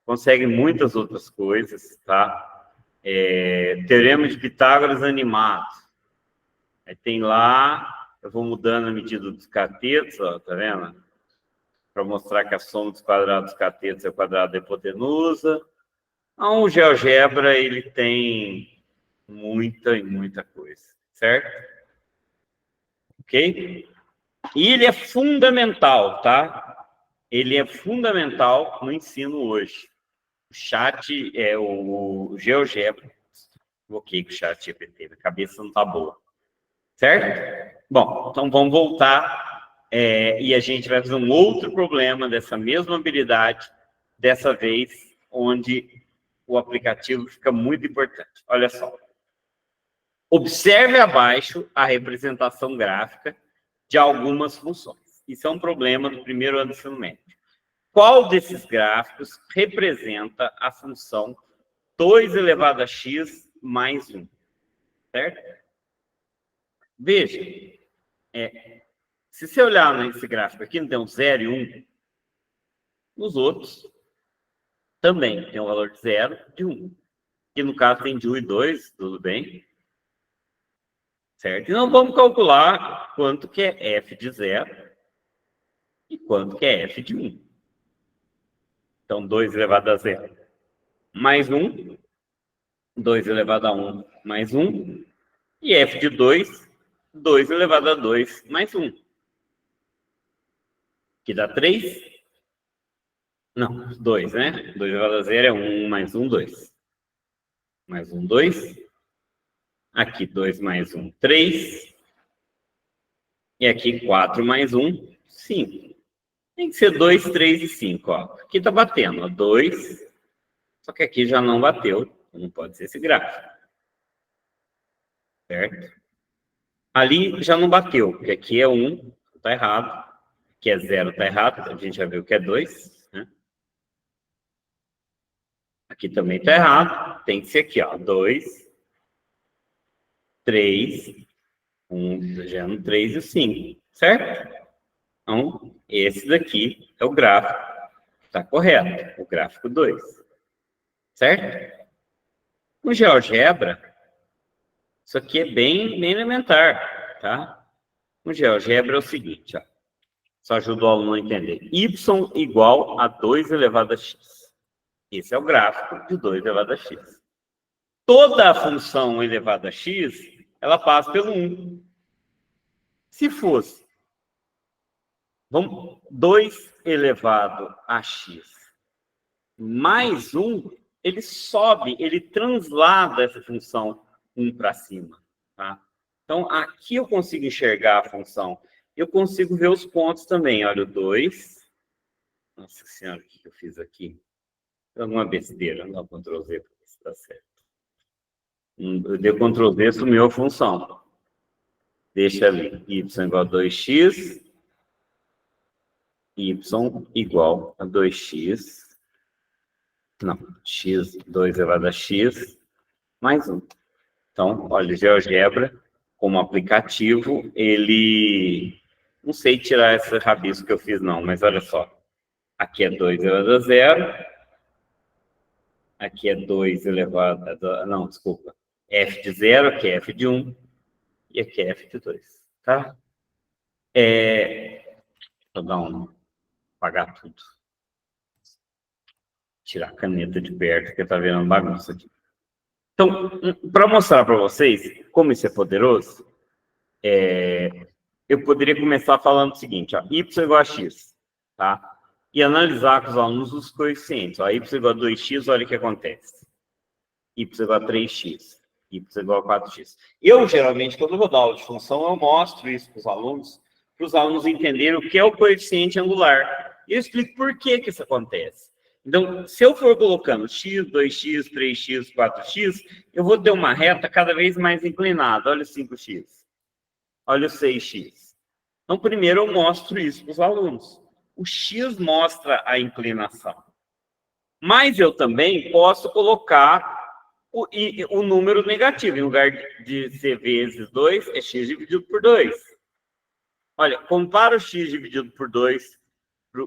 Consegue muitas outras coisas, tá? Teorema de Pitágoras animado. Aí tem lá, eu vou mudando a medida dos catetos, ó, tá vendo? Para mostrar que a soma dos quadrados dos catetos é o quadrado da hipotenusa. Então, o GeoGebra, ele tem muita coisa, certo? Ok? E ele é fundamental, tá? Ele é fundamental no ensino hoje. O chat, o GeoGebra. Coloquei com o chat GPT, minha cabeça não tá boa. Certo? Bom, então vamos voltar e a gente vai fazer um outro problema dessa mesma habilidade, dessa vez onde o aplicativo fica muito importante. Olha só. Observe abaixo a representação gráfica de algumas funções. Isso é um problema do primeiro ano do ensino médio. Qual desses gráficos representa a função 2 elevado a x mais 1? Certo? Veja, se você olhar nesse gráfico aqui, não tem um 0 e 1, nos outros também tem um valor de 0 e de 1. Que no caso tem de 1 e 2, tudo bem. Certo? E não vamos calcular quanto que é f de 0 e quanto que é f de 1. Então, 2 elevado a 0 mais 1. 2 elevado a 1 mais 1. E f de 2, 2 elevado a 2 mais 1. Que dá 3. Não, 2, né? 2 elevado a 0 é 1 mais 1, 2. Mais 1, 2. Aqui, 2 mais 1, 3. E aqui, 4 mais 1, 5. Tem que ser 2, 3 e 5, ó. Aqui tá batendo, ó. 2. Só que aqui já não bateu. Não pode ser esse gráfico. Certo? Ali já não bateu, porque aqui é 1, tá errado. Aqui é 0, tá errado. A gente já viu que é 2, né? Aqui também tá errado. Tem que ser aqui, ó. 2, 3, 1, já no 3 e 5, certo? Então, esse daqui é o gráfico. Tá correto. O gráfico 2. Certo? No GeoGebra, isso aqui é bem elementar, tá? No GeoGebra é o seguinte, ó. Só ajuda o aluno a entender. Y igual a 2 elevado a x. Esse é o gráfico de 2 elevado a x. Toda a função elevada a x, ela passa pelo 1. Se fosse, vamos, 2 elevado a x mais 1, ele sobe, ele translada essa função 1 para cima, tá? Então, aqui eu consigo enxergar a função. Eu consigo ver os pontos também. Olha, o 2. Nossa Senhora, o que eu fiz aqui? Alguma besteira. Não dá Ctrl Z para ver se está certo. Eu dei Ctrl Z, sumiu a função. Deixa ali. Y igual a 2x. Y igual a 2x. Não, x, 2 elevado a x, mais 1. Então, olha, o GeoGebra, como aplicativo, ele... Não sei tirar esse rabisco que eu fiz, não, mas olha só. Aqui é 2 elevado a 0. Aqui é 2 elevado a... Não, desculpa. F de 0, aqui é F de 1. E aqui é F de 2, tá? Vou dar um... Apagar tudo. Tirar a caneta de perto, porque tá vendo bagunça aqui. Então, para mostrar para vocês como isso é poderoso, eu poderia começar falando o seguinte, ó, y igual a x, tá? E analisar com os alunos os coeficientes. Ó, y igual a 2x, olha o que acontece. Y igual a 3x, y igual a 4x. Eu, geralmente, quando eu vou dar aula de função, eu mostro isso para os alunos entenderem o que é o coeficiente angular. E eu explico por que isso acontece. Então, se eu for colocando x, 2x, 3x, 4x, eu vou ter uma reta cada vez mais inclinada. Olha o 5x. Olha o 6x. Então, primeiro eu mostro isso para os alunos. O x mostra a inclinação. Mas eu também posso colocar o número negativo. Em lugar de ser vezes 2, é x dividido por 2. Olha, compara o x dividido por 2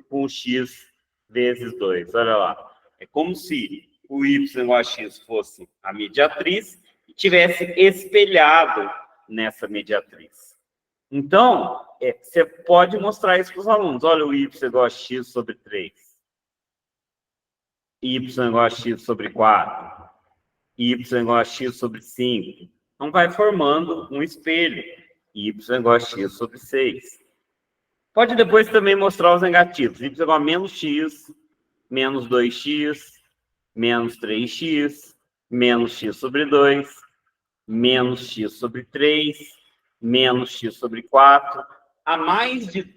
com o x vezes 2. Olha lá. É como se o y igual a x fosse a mediatriz e tivesse espelhado nessa mediatriz. Então, você pode mostrar isso para os alunos. Olha o y igual a x sobre 3. Y igual a x sobre 4. Y igual a x sobre 5. Então, vai formando um espelho. Y igual a x sobre 6. Pode depois também mostrar os negativos. Y igual a menos x, menos 2x, menos 3x, menos x sobre 2, menos x sobre 3, menos x sobre 4. Há mais de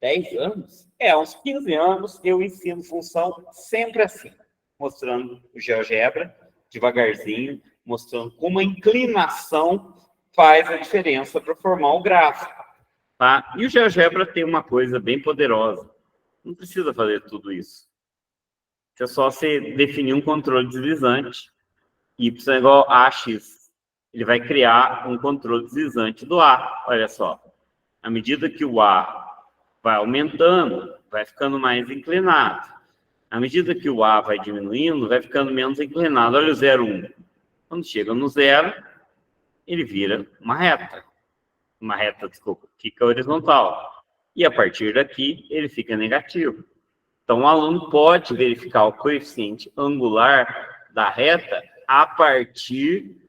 10 anos, uns 15 anos, eu ensino função sempre assim, mostrando o GeoGebra, devagarzinho, mostrando como a inclinação faz a diferença para formar o gráfico. Tá? E o GeoGebra tem uma coisa bem poderosa. Não precisa fazer tudo isso. É só você definir um controle deslizante. Y igual a AX. Ele vai criar um controle deslizante do A. Olha só. À medida que o A vai aumentando, vai ficando mais inclinado. À medida que o A vai diminuindo, vai ficando menos inclinado. Olha o 0, 1. Quando chega no 0, ele vira uma reta. Uma reta, desculpa, fica horizontal. E a partir daqui, ele fica negativo. Então, o aluno pode verificar o coeficiente angular da reta a partir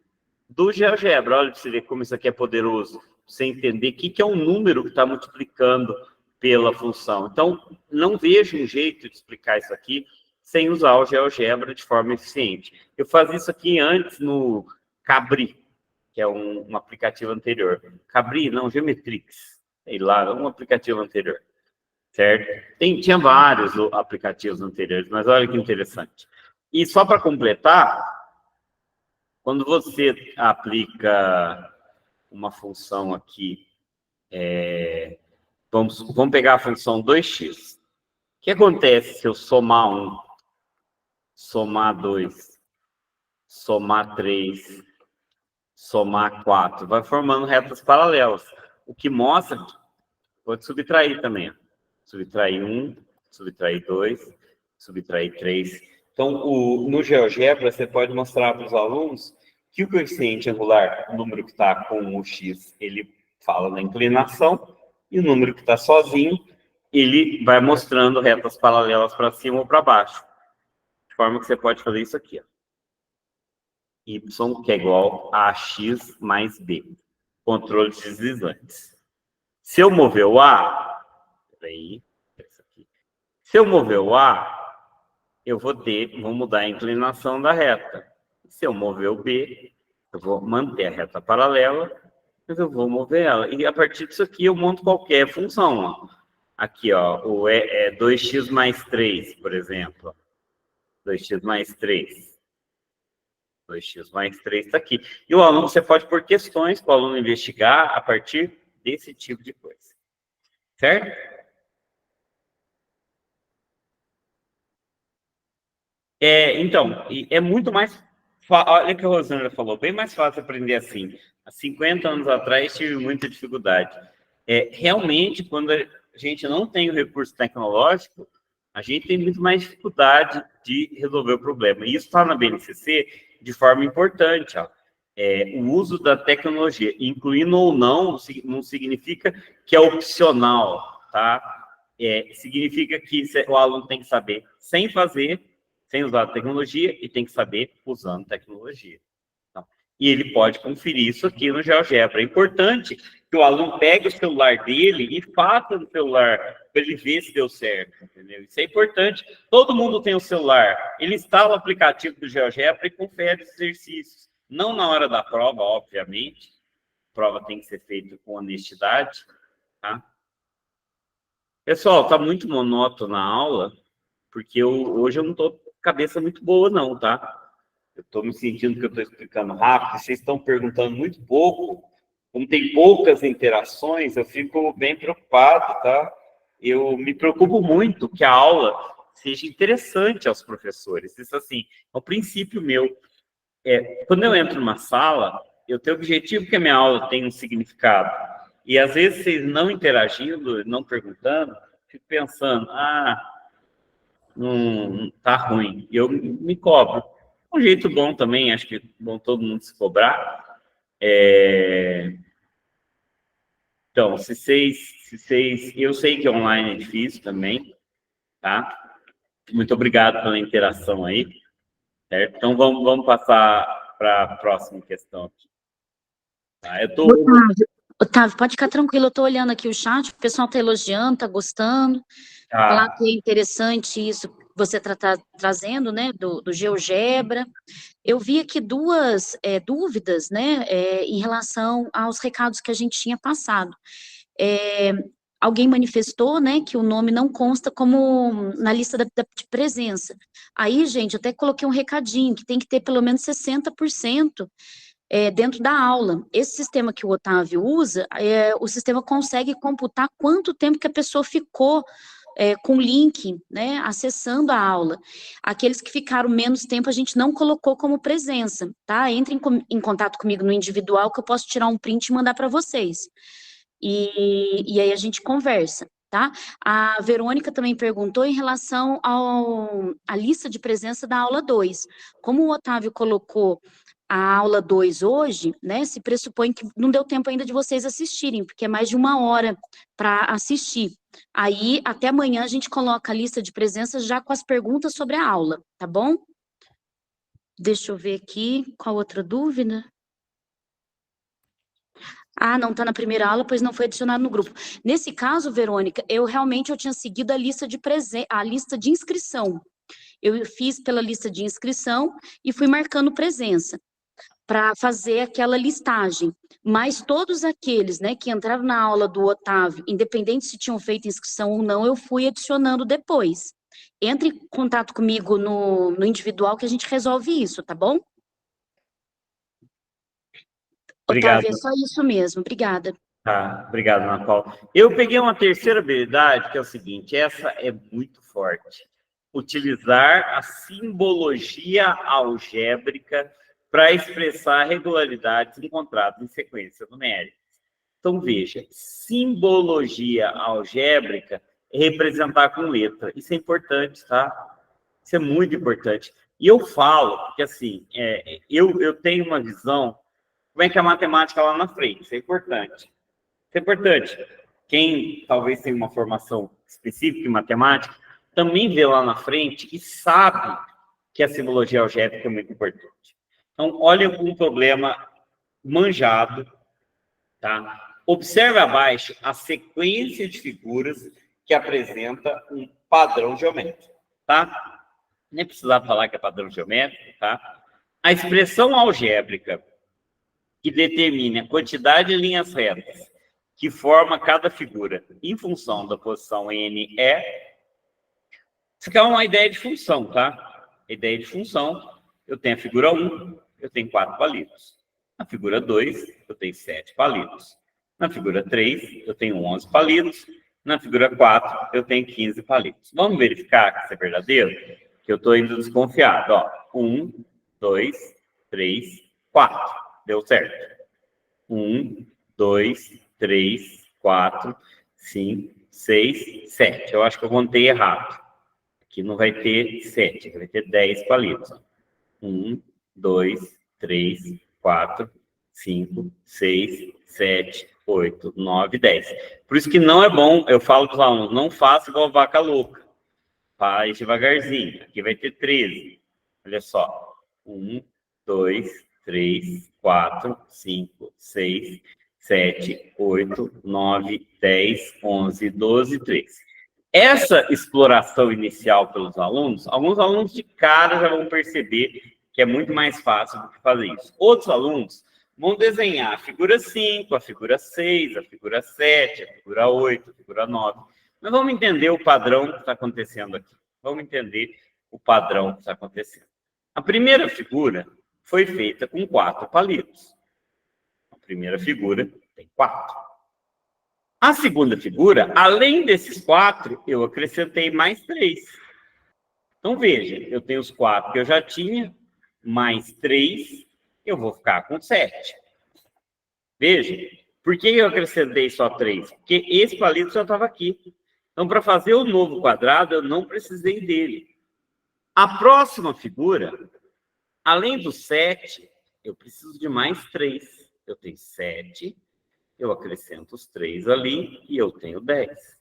do GeoGebra. Olha para você ver como isso aqui é poderoso. Você entender o que é um número que está multiplicando pela função. Então, não vejo um jeito de explicar isso aqui sem usar o GeoGebra de forma eficiente. Eu fazia isso aqui antes no Cabri, que é um aplicativo anterior. Cabri, não, Geometrix. Sei lá, um aplicativo anterior. Certo? Tinha vários aplicativos anteriores, mas olha que interessante. E só para completar, quando você aplica uma função aqui, vamos pegar a função 2x. O que acontece se eu somar 1, somar 2, somar 3, somar 4? Vai formando retas paralelas, o que mostra que pode subtrair também. Subtrair 1, subtrair 2, subtrair 3. Então, no GeoGebra, você pode mostrar para os alunos que o coeficiente angular, o número que está com o x, ele fala na inclinação, e o número que está sozinho, ele vai mostrando retas paralelas para cima ou para baixo. De forma que você pode fazer isso aqui. Ó. Y, que é igual a x mais b. Controle de deslizantes. Se eu mover o A, peraí, se eu mover o A, eu vou mudar a inclinação da reta. Se eu mover o B, eu vou manter a reta paralela, mas eu vou mover ela. E a partir disso aqui eu monto qualquer função. Ó. Aqui, ó, o 2x mais 3, por exemplo. 2x mais 3. 2x mais 3 está aqui. E o aluno, você pode pôr questões para o aluno investigar a partir desse tipo de coisa. Certo? Então, é muito mais... Olha o que a Rosângela falou, bem mais fácil aprender assim. Há 50 anos atrás tive muita dificuldade. Realmente, quando a gente não tem o recurso tecnológico, a gente tem muito mais dificuldade de resolver o problema. E isso está na BNCC de forma importante. Ó. O uso da tecnologia, incluindo ou não significa que é opcional, tá? Significa que o aluno tem que saber sem fazer, sem usar a tecnologia, e tem que saber usando tecnologia. Então, e ele pode conferir isso aqui no GeoGebra. É importante que o aluno pegue o celular dele e faça no celular para ele ver se deu certo, entendeu? Isso é importante. Todo mundo tem um celular. Ele instala o aplicativo do GeoGebra e confere os exercícios. Não na hora da prova, obviamente. A prova tem que ser feita com honestidade, tá? Pessoal, está muito monótono a aula, porque hoje eu não estou com cabeça muito boa, não, tá? Eu estou me sentindo que eu estou explicando rápido, vocês estão perguntando muito pouco. Como tem poucas interações, eu fico bem preocupado, tá? Eu me preocupo muito que a aula seja interessante aos professores. Isso, assim, é um princípio meu. Quando eu entro numa sala, eu tenho o objetivo que a minha aula tenha um significado. E, às vezes, vocês não interagindo, não perguntando, fico pensando, não tá ruim. E eu me cobro. Um jeito bom também, acho que é bom todo mundo se cobrar. Então, eu sei que online é difícil também, tá? Muito obrigado pela interação aí, certo? Então, vamos passar para a próxima questão aqui. Tá? Otávio, pode ficar tranquilo, eu estou olhando aqui o chat, o pessoal está elogiando, está gostando, falar que é interessante isso que você está trazendo, né, do GeoGebra. Eu vi aqui duas dúvidas, né, em relação aos recados que a gente tinha passado. Alguém manifestou, né, que o nome não consta como na lista de presença. Aí, gente, eu até coloquei um recadinho, que tem que ter pelo menos 60% dentro da aula. Esse sistema que o Otávio usa, o sistema consegue computar quanto tempo que a pessoa ficou com o link, né, acessando a aula. Aqueles que ficaram menos tempo, a gente não colocou como presença, tá? Entre em contato comigo no individual, que eu posso tirar um print e mandar para vocês. E aí a gente conversa, tá? A Verônica também perguntou em relação à lista de presença da aula 2. Como o Otávio colocou a aula 2 hoje, né, se pressupõe que não deu tempo ainda de vocês assistirem, porque é mais de 1 hora para assistir. Aí, até amanhã, a gente coloca a lista de presença já com as perguntas sobre a aula, tá bom? Deixa eu ver aqui, qual outra dúvida? Ah, não está na primeira aula, pois não foi adicionado no grupo. Nesse caso, Verônica, eu tinha seguido a lista de inscrição. Eu fiz pela lista de inscrição e fui marcando presença para fazer aquela listagem. Mas todos aqueles, né, que entraram na aula do Otávio, independente se tinham feito inscrição ou não, eu fui adicionando depois. Entre em contato comigo no individual que a gente resolve isso, tá bom? Obrigado. Otávio, é só isso mesmo. Obrigada. Tá, obrigado, Ana Paula. Eu peguei uma terceira habilidade, que é o seguinte, essa é muito forte. Utilizar a simbologia algébrica para expressar regularidades encontradas em sequência numérica. Então, veja, simbologia algébrica é representar com letra. Isso é importante, tá? Isso é muito importante. E eu falo, porque assim, eu tenho uma visão, como é que é a matemática lá na frente, isso é importante. Isso é importante. Quem talvez tenha uma formação específica em matemática, também vê lá na frente e sabe que a simbologia algébrica é muito importante. Então, olha um problema manjado, tá? Observe abaixo a sequência de figuras que apresenta um padrão geométrico, tá? Nem precisava falar que é padrão geométrico, tá? A expressão algébrica que determina a quantidade de linhas retas que forma cada figura em função da posição n é... Isso aqui é uma ideia de função, tá? A ideia de função, eu tenho a figura 1, eu tenho 4 palitos. Na figura 2, eu tenho 7 palitos. Na figura 3, eu tenho 11 palitos. Na figura 4, eu tenho 15 palitos. Vamos verificar que isso é verdadeiro? Que eu estou indo desconfiado. Ó, 1, 2, 3, 4. Deu certo. 1, 2, 3, 4, 5, 6, 7. Eu acho que eu contei errado. Aqui não vai ter 7, aqui vai ter 10 palitos. 1, 2, 3, 4, 5, 6, 7, 8, 9, 10. Por isso que não é bom, eu falo para os alunos, não faça igual vaca louca. Faz devagarzinho. Aqui vai ter 13. Olha só. 1, 2, 3, 4, 5, 6, 7, 8, 9, 10, 11, 12, 13. Essa exploração inicial pelos alunos, alguns alunos de cara já vão perceber que é muito mais fácil do que fazer isso. Outros alunos vão desenhar a figura 5, a figura 6, a figura 7, a figura 8, a figura 9. Mas vamos entender o padrão que está acontecendo aqui. Vamos entender o padrão que está acontecendo. A primeira figura foi feita com 4 palitos. A primeira figura tem 4. A segunda figura, além desses 4, eu acrescentei mais 3. Então, veja, eu tenho os 4 que eu já tinha, mais 3, eu vou ficar com 7. Veja, por que eu acrescentei só 3? Porque esse palito já estava aqui. Então, para fazer o novo quadrado, eu não precisei dele. A próxima figura, além do 7, eu preciso de mais 3. Eu tenho 7, eu acrescento os 3 ali e eu tenho 10.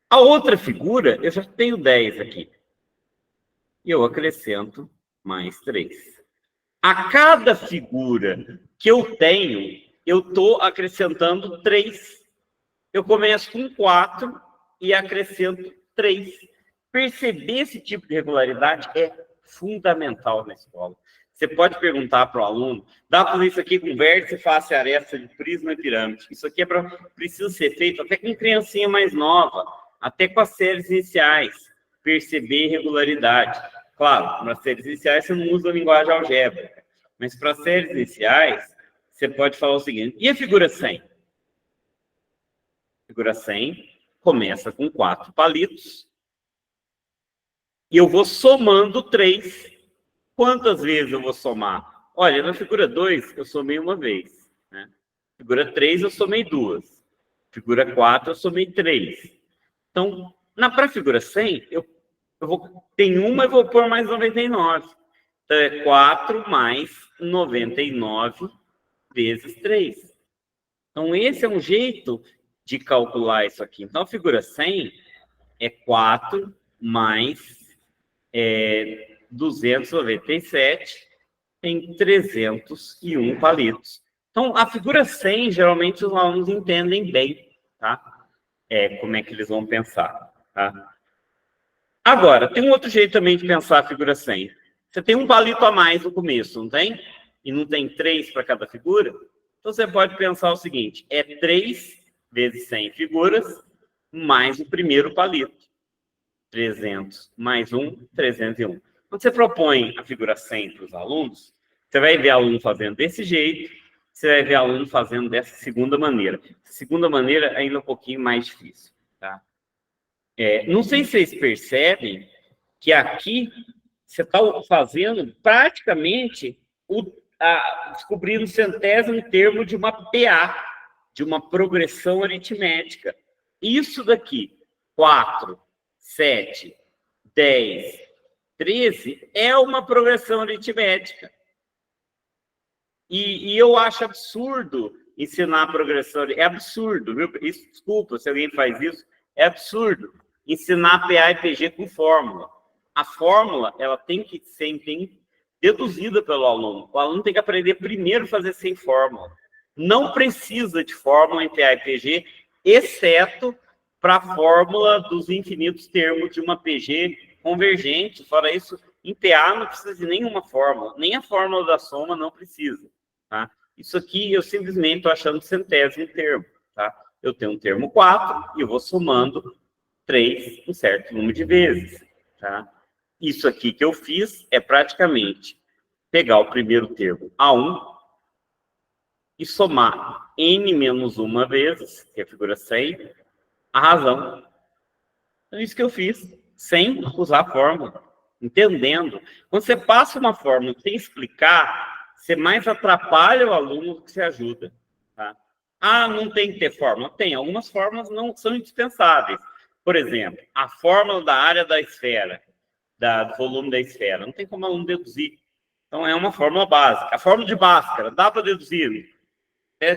A outra figura, eu já tenho 10 aqui. E eu acrescento mais 3. A cada figura que eu tenho, eu estou acrescentando 3. Eu começo com 4 e acrescento 3. Perceber esse tipo de regularidade é fundamental na escola. Você pode perguntar para o aluno, dá para fazer isso aqui com vértice, face, aresta de prisma e pirâmide. Isso aqui precisa ser feito até com criancinha mais nova, até com as séries iniciais. Perceber regularidade. Claro, para as séries iniciais você não usa a linguagem algébrica, mas para as séries iniciais, você pode falar o seguinte, e a figura 100? A figura 100 começa com 4 palitos, e eu vou somando 3. Quantas vezes eu vou somar? Olha, na figura 2, eu somei uma vez. Né? Figura 3, eu somei 2. Figura 4, eu somei 3. Então, para a figura 100, tem uma e vou pôr mais 99. Então, é 4 mais 99 vezes 3. Então, esse é um jeito de calcular isso aqui. Então, a figura 100 é 4 mais 297 em 301 palitos. Então, a figura 100, geralmente, os alunos entendem bem, tá? Como é que eles vão pensar, tá? Agora, tem um outro jeito também de pensar a figura 100. Você tem um palito a mais no começo, não tem? E não tem 3 para cada figura? Então, você pode pensar o seguinte, 3 vezes 100 figuras, mais o primeiro palito. 300 mais 1, 301. Quando você propõe a figura 100 para os alunos, você vai ver aluno fazendo desse jeito, você vai ver aluno fazendo dessa segunda maneira. A segunda maneira ainda é um pouquinho mais difícil, tá? Não sei se vocês percebem que aqui você está fazendo praticamente descobrindo o centésimo termo de uma PA, de uma progressão aritmética. Isso daqui, 4, 7, 10, 13, é uma progressão aritmética. E eu acho absurdo ensinar progressão. É absurdo, viu? Isso, desculpa se alguém faz isso. É absurdo ensinar PA e PG com fórmula. A fórmula, ela tem que ser deduzida pelo aluno. O aluno tem que aprender primeiro a fazer sem fórmula. Não precisa de fórmula em PA e PG, exceto para a fórmula dos infinitos termos de uma PG convergente. Fora isso, em PA não precisa de nenhuma fórmula. Nem a fórmula da soma não precisa. Tá? Isso aqui eu simplesmente estou achando centésimo termo. Tá? Eu tenho um termo 4 e eu vou somando 3 um certo número de vezes. Tá? Isso aqui que eu fiz é praticamente pegar o primeiro termo A1 e somar n menos uma vezes, que é a figura 100, a razão. Então, isso que eu fiz, sem usar a fórmula, entendendo. Quando você passa uma fórmula sem explicar, você mais atrapalha o aluno do que você ajuda. Tá? Não tem que ter fórmula? Tem. Algumas fórmulas não são indispensáveis. Por exemplo, a fórmula da área da esfera, do volume da esfera. Não tem como o aluno deduzir. Então, é uma fórmula básica. A fórmula de Bhaskara, dá para deduzir?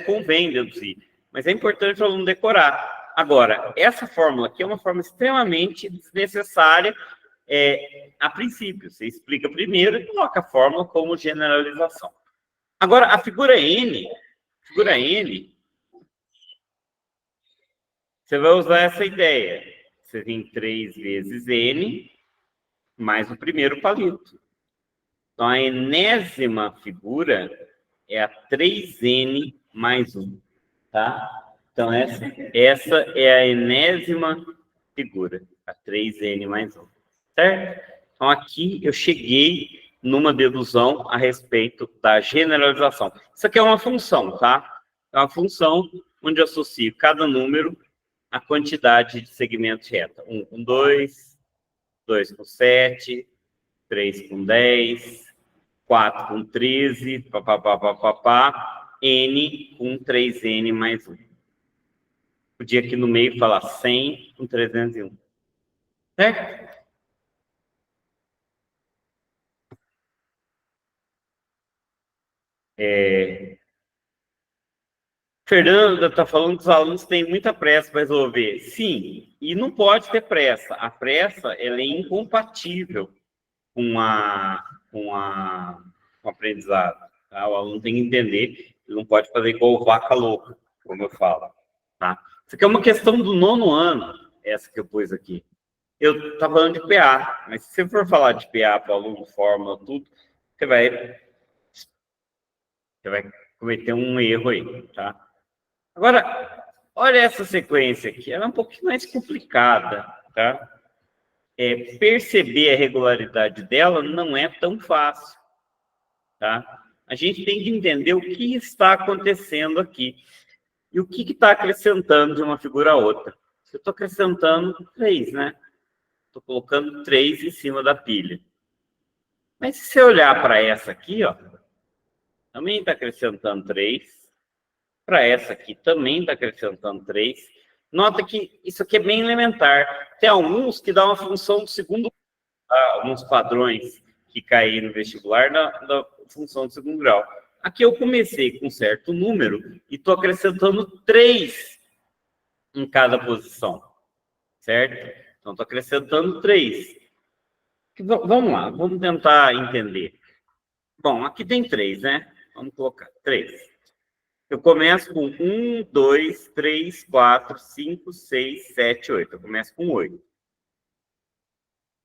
Convém deduzir. Mas é importante o aluno decorar. Agora, essa fórmula aqui é uma fórmula extremamente desnecessária a princípio. Você explica primeiro e coloca a fórmula como generalização. Agora, a figura N, você vai usar essa ideia. Você tem 3 vezes N mais o primeiro palito. Então, a enésima figura é a 3N mais 1. Tá? Então, essa é a enésima figura, a 3N mais 1. Certo? Então, aqui eu cheguei numa dedução a respeito da generalização. Isso aqui é uma função, tá? É uma função onde eu associo cada número à quantidade de segmentos reta. 1 com 2, 2 com 7, 3 com 10, 4 com 13, N com 3N mais 1. Podia aqui no meio falar 100 com 301. Certo? Fernanda está falando que os alunos têm muita pressa para resolver. Sim, e não pode ter pressa. A pressa ela é incompatível com o aprendizado. Tá? O aluno tem que entender que ele não pode fazer igual vaca louca, como eu falo. Tá? Isso aqui é uma questão do 9º ano, essa que eu pus aqui. Eu estava falando de PA, mas se você for falar de PA para o aluno, fórmula, tudo, você vai cometer um erro aí, tá? Agora, olha essa sequência aqui, ela é um pouquinho mais complicada, tá? Perceber a regularidade dela não é tão fácil, tá? A gente tem que entender o que está acontecendo aqui e o que está acrescentando de uma figura a outra. Eu estou acrescentando 3, né? Estou colocando 3 em cima da pilha. Mas se você olhar para essa aqui, ó, também está acrescentando 3. Para essa aqui também está acrescentando 3. Nota que isso aqui é bem elementar. Tem alguns que dão uma função do segundo, alguns padrões que cair no vestibular da função de segundo grau. Aqui eu comecei com um certo número e estou acrescentando 3 em cada posição, certo? Então, estou acrescentando 3. Vamos lá, vamos tentar entender. Bom, aqui tem 3, né? Vamos colocar 3. Eu começo com 1, 2, 3, 4, 5, 6, 7, 8. Eu começo com 8.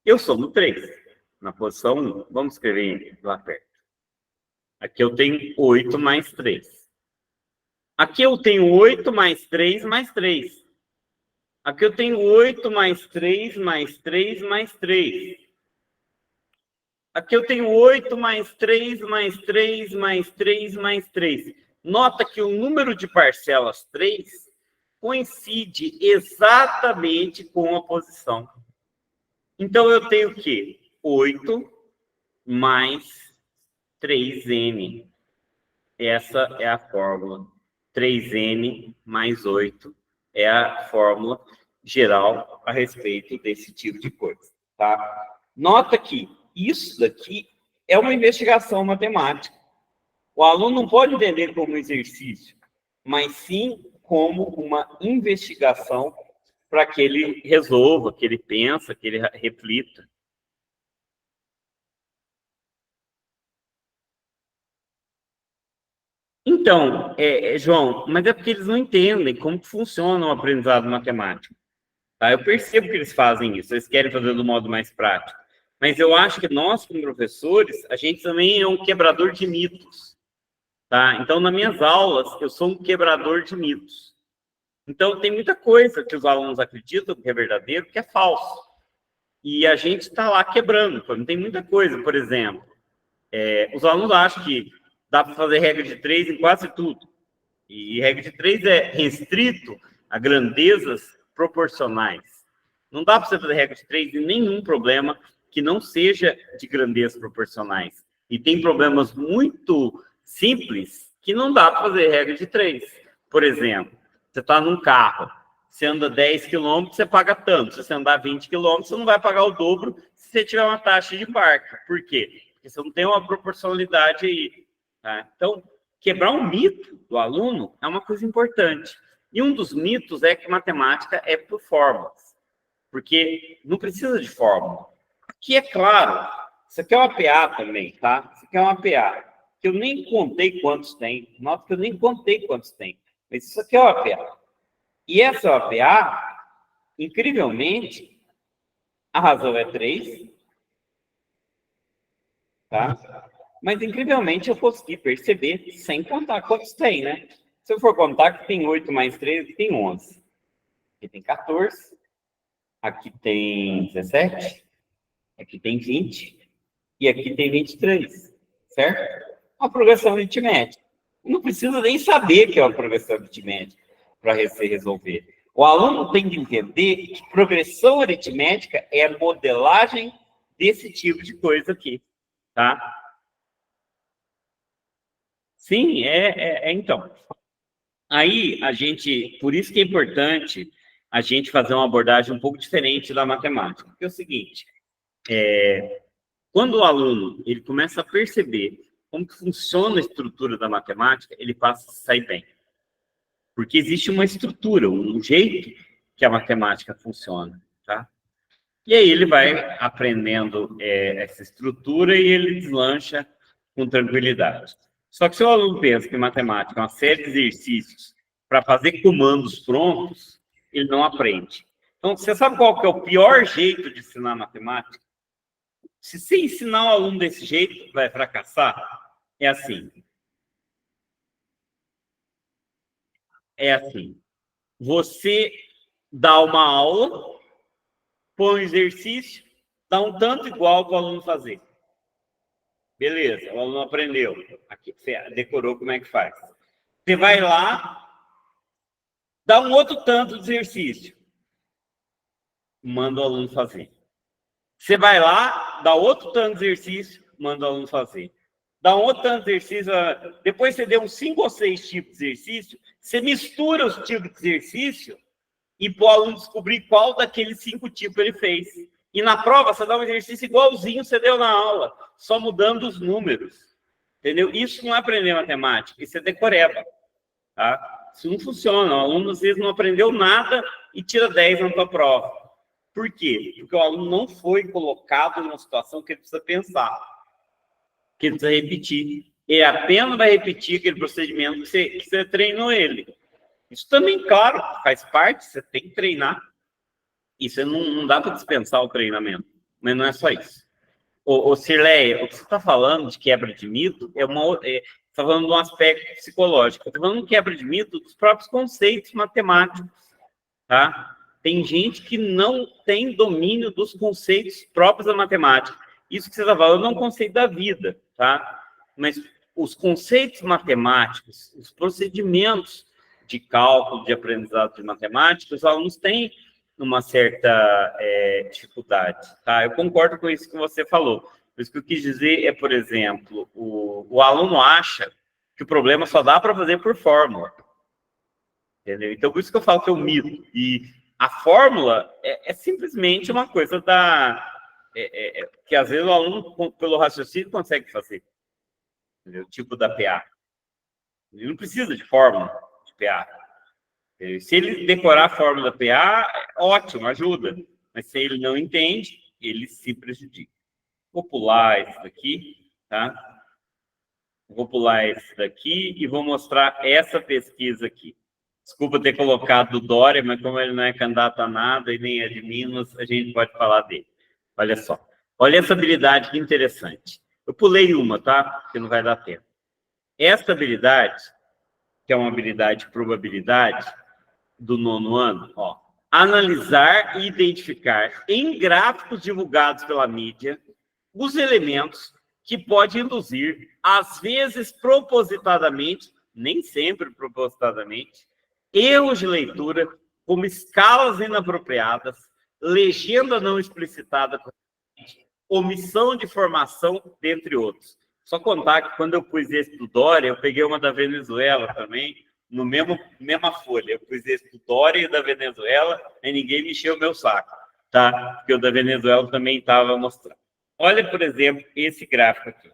Eu somo 3. Na posição 1. Vamos escrever lá perto. Aqui eu tenho 8 mais 3. Aqui eu tenho 8 mais 3 mais 3. Aqui eu tenho 8 mais 3 mais 3 mais 3. Aqui eu tenho 8 mais 3 mais 3 mais 3 mais 3. Nota que o número de parcelas 3 coincide exatamente com a posição. Então, eu tenho o quê? 8 mais 3n. Essa é a fórmula. 3n mais 8 é a fórmula geral a respeito desse tipo de coisa. Tá? Nota que isso daqui é uma investigação matemática. O aluno não pode entender como um exercício, mas sim como uma investigação para que ele resolva, que ele pense, que ele reflita. Então, João, mas é porque eles não entendem como funciona o aprendizado matemático. Tá? Eu percebo que eles fazem isso, eles querem fazer do modo mais prático. Mas eu acho que nós, como professores, a gente também é um quebrador de mitos. Tá? Então, nas minhas aulas, eu sou um quebrador de mitos. Então, tem muita coisa que os alunos acreditam que é verdadeiro, que é falso. E a gente está lá quebrando. Tem muita coisa, por exemplo, os alunos acham que dá para fazer regra de 3 em quase tudo. E regra de 3 é restrito a grandezas proporcionais. Não dá para você fazer regra de 3 em nenhum problema que não seja de grandezas proporcionais. E tem problemas muito simples que não dá para fazer regra de 3. Por exemplo, você está num carro, você anda 10 km, você paga tanto. Se você andar 20 km, você não vai pagar o dobro se você tiver uma taxa de parque. Por quê? Porque você não tem uma proporcionalidade aí. Tá? Então, quebrar um mito do aluno é uma coisa importante. E um dos mitos é que matemática é por fórmulas. Porque não precisa de fórmula. Aqui é claro, isso aqui é uma PA também, tá? Isso aqui é uma PA. Que eu nem contei quantos tem. Nota que eu nem contei quantos tem. Mas isso aqui é uma PA. E essa PA, incrivelmente, a razão é 3. Tá? Mas, incrivelmente, eu consegui perceber, sem contar quantos tem, né? Se eu for contar, que tem 8 mais 3, aqui tem 11. Aqui tem 14. Aqui tem 17. Aqui tem 20. E aqui tem 23. Certo? Uma progressão aritmética. Não precisa nem saber que é uma progressão aritmética para se resolver. O aluno tem que entender que progressão aritmética é a modelagem desse tipo de coisa aqui. Tá? Sim, então. Aí, por isso que é importante a gente fazer uma abordagem um pouco diferente da matemática. Porque é o seguinte, quando o aluno ele começa a perceber como que funciona a estrutura da matemática, ele passa a sair bem. Porque existe uma estrutura, um jeito que a matemática funciona, tá? E aí ele vai aprendendo essa estrutura e ele deslancha com tranquilidade. Só que se o aluno pensa que matemática é uma série de exercícios para fazer comandos prontos, ele não aprende. Então, você sabe qual que é o pior jeito de ensinar matemática? Se você ensinar o aluno desse jeito, vai fracassar. É assim. Você dá uma aula, põe um exercício, dá um tanto igual para o aluno fazer. Beleza, o aluno aprendeu. Aqui, você decorou como é que faz. Você vai lá, dá um outro tanto de exercício. Manda o aluno fazer. Você vai lá, dá outro tanto de exercício, manda o aluno fazer. Dá um outro tanto de exercício, depois você deu uns 5 ou 6 tipos de exercício, você mistura os tipos de exercício e para o aluno descobrir qual daqueles 5 tipos ele fez. E na prova, você dá um exercício igualzinho você deu na aula, só mudando os números. Entendeu? Isso não é aprender matemática, isso é decoreba. Tá? Isso não funciona. O aluno, às vezes, não aprendeu nada e tira 10 na tua prova. Por quê? Porque o aluno não foi colocado numa situação que ele precisa pensar, que ele precisa repetir. Ele apenas vai repetir aquele procedimento que você treinou ele. Isso também, claro, faz parte, você tem que treinar. E você não dá para dispensar o treinamento. Mas não é só isso. Ô Cirleia, o que você está falando de quebra de mito está falando de um aspecto psicológico. Está falando de quebra de mito dos próprios conceitos matemáticos. Tá? Tem gente que não tem domínio dos conceitos próprios da matemática. Isso que você está falando é um conceito da vida. Tá? Mas os conceitos matemáticos, os procedimentos de cálculo, de aprendizado de matemática, os alunos têm uma certa dificuldade, tá? Eu concordo com isso que você falou. Mas o que eu quis dizer é, por exemplo, o aluno acha que o problema só dá para fazer por fórmula. Entendeu? Então, por isso que eu falo que é um mito. E a fórmula é simplesmente uma coisa que às vezes o aluno, pelo raciocínio, consegue fazer. Entendeu? Tipo da PA. Ele não precisa de fórmula de PA. Se ele decorar a fórmula da PA, ótimo, ajuda. Mas se ele não entende, ele se prejudica. Vou pular esse daqui, tá? Vou pular esse daqui e vou mostrar essa pesquisa aqui. Desculpa ter colocado o Dória, mas como ele não é candidato a nada e nem é de Minas, a gente pode falar dele. Olha só. Olha essa habilidade que interessante. Eu pulei uma, tá? Porque não vai dar tempo. Essa habilidade, que é uma habilidade de probabilidade, do 9º ano, ó, analisar e identificar em gráficos divulgados pela mídia os elementos que podem induzir, às vezes propositadamente, nem sempre propositadamente, erros de leitura, como escalas inapropriadas, legenda não explicitada, omissão de informação, dentre outros. Só contar que quando eu pus esse do Dória, eu peguei uma da Venezuela também, no mesma folha. Eu pus esse do Dória e da Venezuela, e ninguém me encheu o meu saco, tá? Porque o da Venezuela também estava mostrando. Olha, por exemplo, esse gráfico aqui.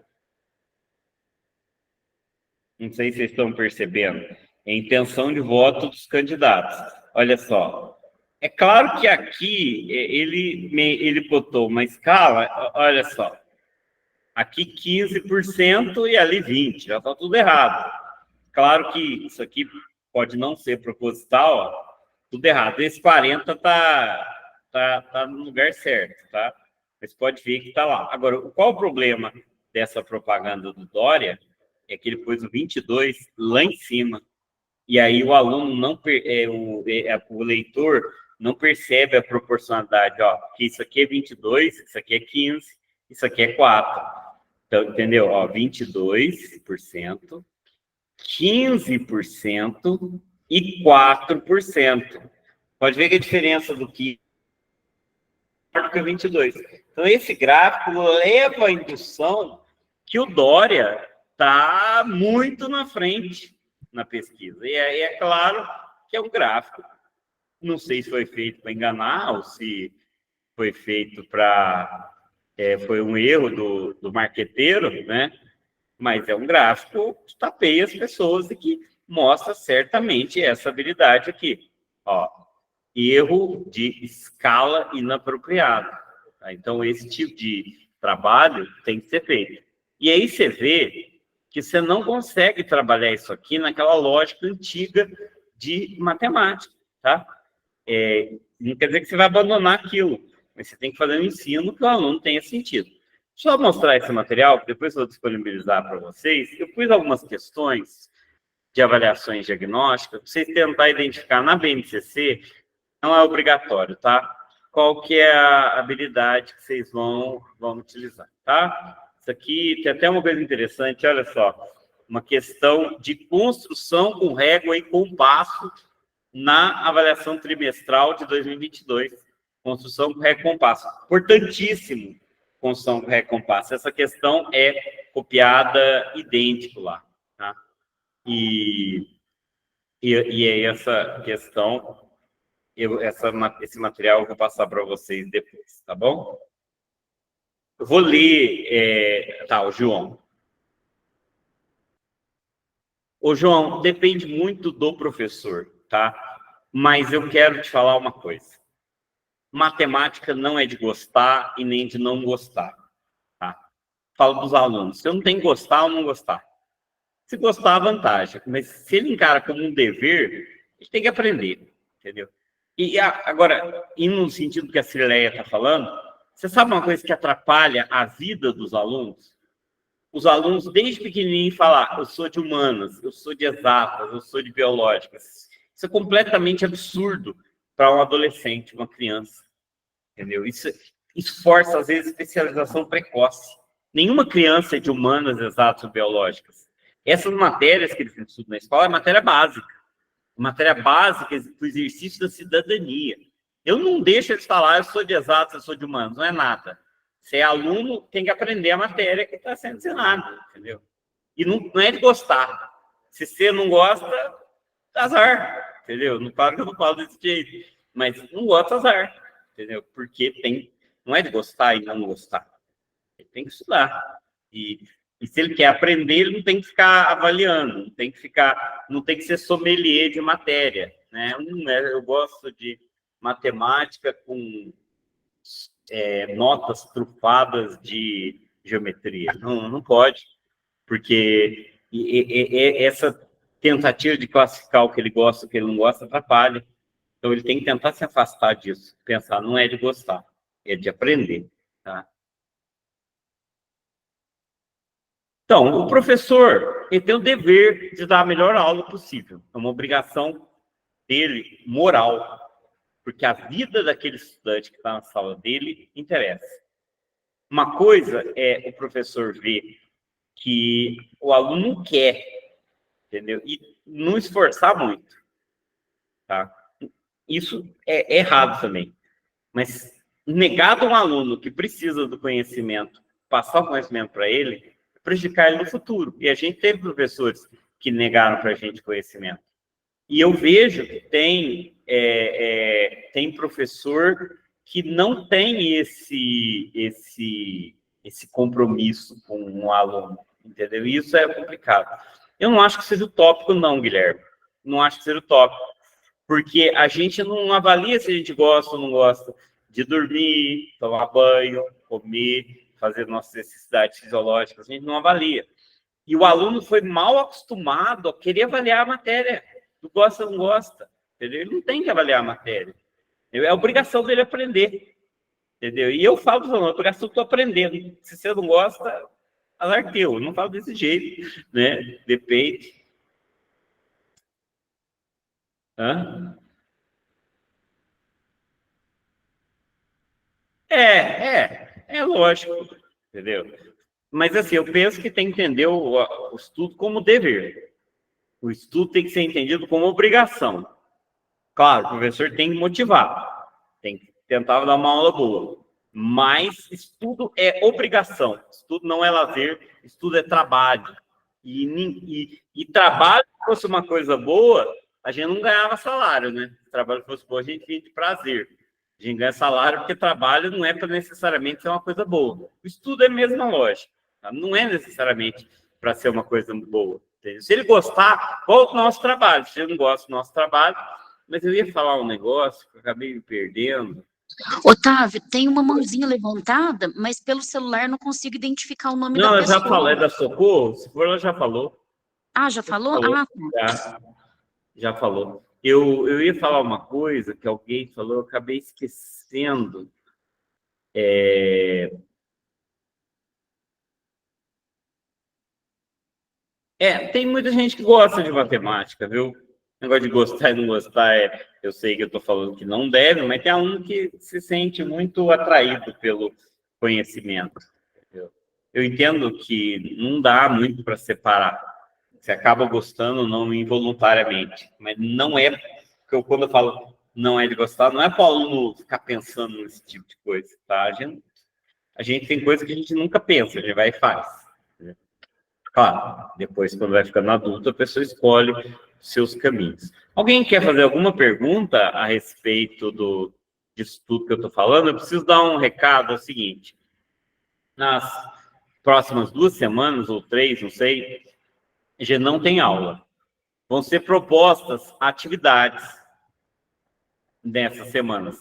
Não sei se vocês estão percebendo. É a intenção de voto dos candidatos. Olha só. É claro que aqui ele botou uma escala, olha só. Aqui 15% e ali 20%. Já está tudo errado. Claro que isso aqui pode não ser proposital, ó, tudo errado. Esse 40 tá no lugar certo, tá? Mas pode ver que está lá. Agora, qual o problema dessa propaganda do Dória? É que ele pôs o 22 lá em cima. E aí o aluno não, o leitor não percebe a proporcionalidade, ó, que isso aqui é 22, isso aqui é 15, isso aqui é 4. Então, entendeu? Ó, 22%. 15% e 4%. Pode ver que a diferença do que é 22. Então, esse gráfico leva a indução que o Dória está muito na frente na pesquisa. E aí é claro que é um gráfico. Não sei se foi feito para enganar ou se foi feito para... foi um erro do marqueteiro, né? Mas é um gráfico que tapeia as pessoas e que mostra certamente essa habilidade aqui. Ó, erro de escala inapropriada. Tá? Então, esse tipo de trabalho tem que ser feito. E aí você vê que você não consegue trabalhar isso aqui naquela lógica antiga de matemática. Tá? Não quer dizer que você vai abandonar aquilo, mas você tem que fazer um ensino que o aluno tenha sentido. Só mostrar esse material, depois eu vou disponibilizar para vocês. Eu pus algumas questões de avaliações diagnósticas, para vocês tentar identificar na BNCC, não é obrigatório, tá? Qual que é a habilidade que vocês vão utilizar, tá? Isso aqui tem até uma coisa interessante, olha só. Uma questão de construção com régua e compasso na avaliação trimestral de 2022. Construção com régua e compasso. Importantíssimo. Construção com régua e compasso. Essa questão é copiada idêntico lá, tá? E é essa questão esse material eu vou passar para vocês depois, tá bom? Eu vou ler... o João. Ô, João, depende muito do professor, tá? Mas eu quero te falar uma coisa. Matemática não é de gostar e nem de não gostar, tá? Falo dos alunos. Se eu não tenho que gostar ou não gostar. Se gostar, vantagem. Mas se ele encara como um dever, ele tem que aprender, entendeu? E agora, indo no sentido que a Cileia está falando, você sabe uma coisa que atrapalha a vida dos alunos? Os alunos, desde pequenininho, falam, eu sou de humanas, eu sou de exatas, eu sou de biológicas. Isso é completamente absurdo para um adolescente, uma criança, entendeu? Isso força, às vezes, especialização precoce. Nenhuma criança é de humanas, exatas ou biológicas. Essas matérias que eles estudam na escola é matéria básica do exercício da cidadania. Eu não deixo eles falar, eu sou de exatas, eu sou de humanas, não é nada. Você é aluno, tem que aprender a matéria que está sendo ensinada, entendeu? E não é de gostar. Se você não gosta, azar, entendeu? Claro que eu não falo desse jeito, mas não gosta, azar, entendeu? Porque não é de gostar e não gostar. Ele tem que estudar. E se ele quer aprender, ele não tem que ficar avaliando, não tem que ser sommelier de matéria, né? Eu gosto de matemática com notas trufadas de geometria. Não pode, porque essa tentativa de classificar o que ele gosta e o que ele não gosta atrapalha. Então, ele tem que tentar se afastar disso, pensar, não é de gostar, é de aprender, tá? Então, o professor, ele tem o dever de dar a melhor aula possível. É uma obrigação dele, moral, porque a vida daquele estudante que está na sala dele interessa. Uma coisa é o professor ver que o aluno quer, entendeu? E não esforçar muito, tá? Isso é errado também. Mas negar a um aluno que precisa do conhecimento, passar o conhecimento para ele, prejudicar ele no futuro. E a gente teve professores que negaram para a gente conhecimento. E eu vejo que tem professor que não tem esse compromisso com um aluno, entendeu? E isso é complicado. Eu não acho que seja utópico, não, Guilherme. Não acho que seja utópico. Porque a gente não avalia se a gente gosta ou não gosta de dormir, tomar banho, comer, fazer nossas necessidades fisiológicas. A gente não avalia. E o aluno foi mal acostumado a querer avaliar a matéria. Tu gosta ou não gosta, entendeu? Ele não tem que avaliar a matéria. É a obrigação dele aprender, entendeu? E eu falo para os alunos, a obrigação que eu estou aprendendo. Se você não gosta, azar teu. Eu não falo desse jeito, né? Depende. Hã? É lógico, entendeu? Mas assim, eu penso que tem que entender o estudo como dever. O estudo tem que ser entendido como obrigação. Claro, o professor tem que motivar, tem que tentar dar uma aula boa. Mas estudo é obrigação, estudo não é lazer, estudo é trabalho. E trabalho, se fosse uma coisa boa, a gente não ganhava salário, né? Se trabalho fosse bom, a gente vinha de prazer. A gente ganha salário porque trabalho não é para necessariamente ser uma coisa boa. O estudo é a mesma lógica, tá? Não é necessariamente para ser uma coisa boa. Entendeu? Se ele gostar, volta ao nosso trabalho. Se ele não gosta do nosso trabalho, mas eu ia falar um negócio que eu acabei me perdendo. Otávio, tem uma mãozinha levantada, mas pelo celular não consigo identificar o nome da pessoa. Não, ela já falou, é da Socorro? Se for, ela já falou. Ah, já falou? Já falou. Eu ia falar uma coisa que alguém falou, eu acabei esquecendo. Tem muita gente que gosta de matemática, viu? O negócio de gostar e não gostar, eu sei que eu estou falando que não deve, mas tem aluno que se sente muito atraído pelo conhecimento. Entendeu? Eu entendo que não dá muito para separar. Você acaba gostando ou não involuntariamente, mas não é, porque quando eu falo não é de gostar, não é para o aluno ficar pensando nesse tipo de coisa, tá? A gente tem coisa que a gente nunca pensa, a gente vai e faz. Claro, depois, quando vai ficando adulto, a pessoa escolhe seus caminhos. Alguém quer fazer alguma pergunta a respeito disso tudo que eu estou falando? Eu preciso dar um recado, é o seguinte. Nas próximas 2 semanas, ou 3, não sei, já não tem aula. Vão ser propostas atividades nessas semanas.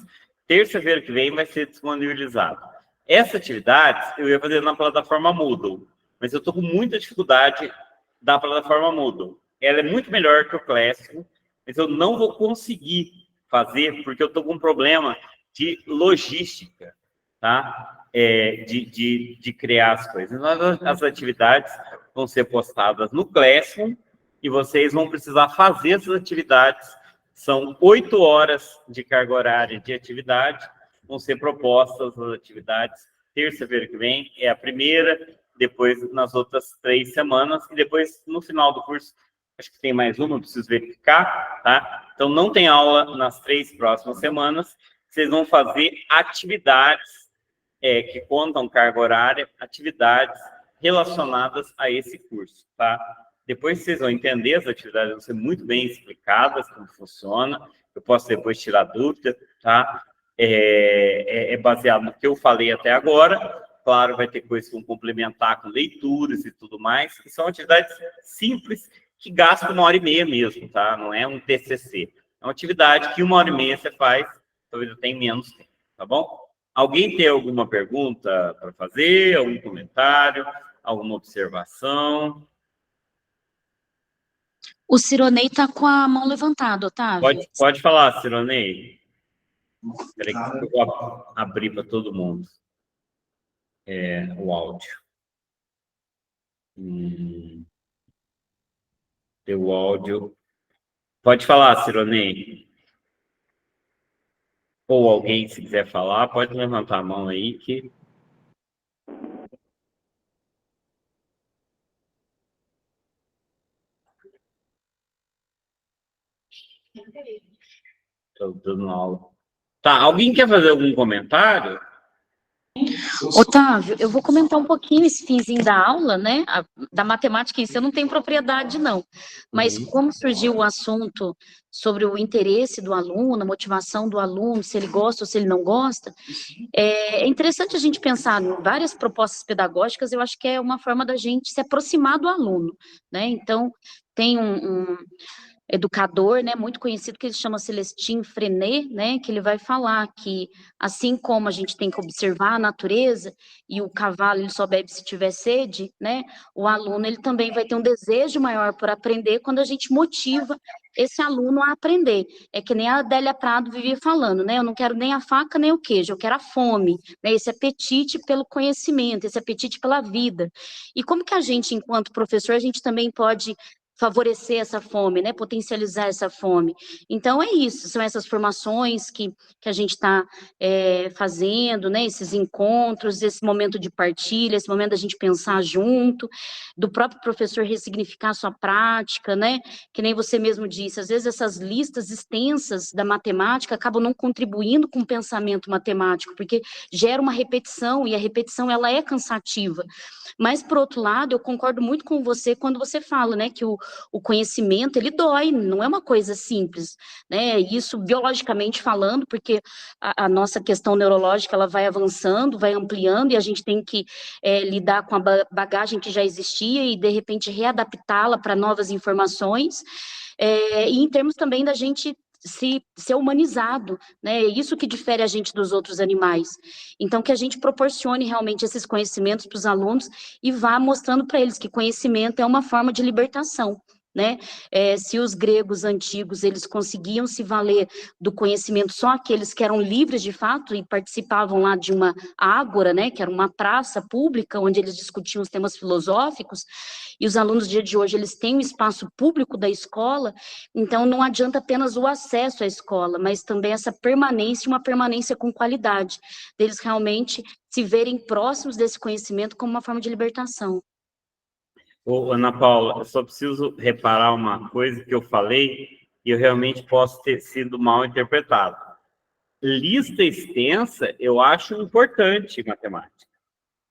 Terça-feira que vem vai ser disponibilizado. Essa atividade eu ia fazer na plataforma Moodle, mas eu estou com muita dificuldade da plataforma Moodle. Ela é muito melhor que o Classroom, mas eu não vou conseguir fazer porque eu estou com um problema de logística, tá? De criar as coisas. As atividades vão ser postadas no Classroom e vocês vão precisar fazer essas atividades. São 8 horas de carga horária de atividade, vão ser propostas as atividades. Terça-feira que vem é a primeira, depois nas outras 3 semanas, e depois no final do curso, acho que tem mais uma, preciso verificar, tá? Então não tem aula nas 3 próximas semanas, vocês vão fazer atividades que contam carga horária, atividades relacionadas a esse curso, tá? Depois vocês vão entender, as atividades vão ser muito bem explicadas, como funciona, eu posso depois tirar dúvida, tá? É baseado no que eu falei até agora, claro, vai ter coisas que vão complementar com leituras e tudo mais, que são atividades simples, que gastam 1h30 mesmo, tá? Não é um TCC, é uma atividade que 1h30 você faz, talvez eu tenha menos tempo, tá bom? Alguém tem alguma pergunta para fazer, algum comentário, alguma observação? O Cironei está com a mão levantada, Otávio. Pode falar, Cironei. Espera aí que eu vou abrir para todo mundo o áudio. Deu áudio. Pode falar, Cironei. Ou alguém, se quiser falar, pode levantar a mão aí que... Estou dando aula. Tá, alguém quer fazer algum comentário? Otávio, eu vou comentar um pouquinho esse finzinho da aula, né? Da matemática em si, eu não tenho propriedade, não. Mas como surgiu o assunto sobre o interesse do aluno, a motivação do aluno, se ele gosta ou se ele não gosta, é interessante a gente pensar em várias propostas pedagógicas, eu acho que é uma forma da gente se aproximar do aluno, né? Então, tem um educador, né, muito conhecido, que ele chama Celestin Freinet, né, que ele vai falar que, assim como a gente tem que observar a natureza, e o cavalo ele só bebe se tiver sede, né, o aluno ele também vai ter um desejo maior por aprender quando a gente motiva esse aluno a aprender. É que nem a Adélia Prado vivia falando, né, eu não quero nem a faca nem o queijo, eu quero a fome, né, esse apetite pelo conhecimento, esse apetite pela vida. E como que a gente, enquanto professor, a gente também pode favorecer essa fome, né, potencializar essa fome. Então, é isso, são essas formações que a gente está fazendo, né, esses encontros, esse momento de partilha, esse momento da gente pensar junto, do próprio professor ressignificar a sua prática, né, que nem você mesmo disse, às vezes essas listas extensas da matemática acabam não contribuindo com o pensamento matemático, porque gera uma repetição, e a repetição, ela é cansativa. Mas, por outro lado, eu concordo muito com você quando você fala, né, que o conhecimento, ele dói, não é uma coisa simples, né, isso biologicamente falando, porque a nossa questão neurológica, ela vai avançando, vai ampliando, e a gente tem que lidar com a bagagem que já existia e, de repente, readaptá-la para novas informações, e em termos também da gente ser humanizado, né? É isso que difere a gente dos outros animais. Então, que a gente proporcione realmente esses conhecimentos para os alunos e vá mostrando para eles que conhecimento é uma forma de libertação, né? Se os gregos antigos, eles conseguiam se valer do conhecimento, só aqueles que eram livres de fato e participavam lá de uma ágora, né? Que era uma praça pública onde eles discutiam os temas filosóficos, e os alunos do dia de hoje, eles têm um espaço público da escola, então não adianta apenas o acesso à escola, mas também essa permanência, uma permanência com qualidade, deles realmente se verem próximos desse conhecimento como uma forma de libertação. Ô, Ana Paula, eu só preciso reparar uma coisa que eu falei e eu realmente posso ter sido mal interpretado. Lista extensa eu acho importante em matemática.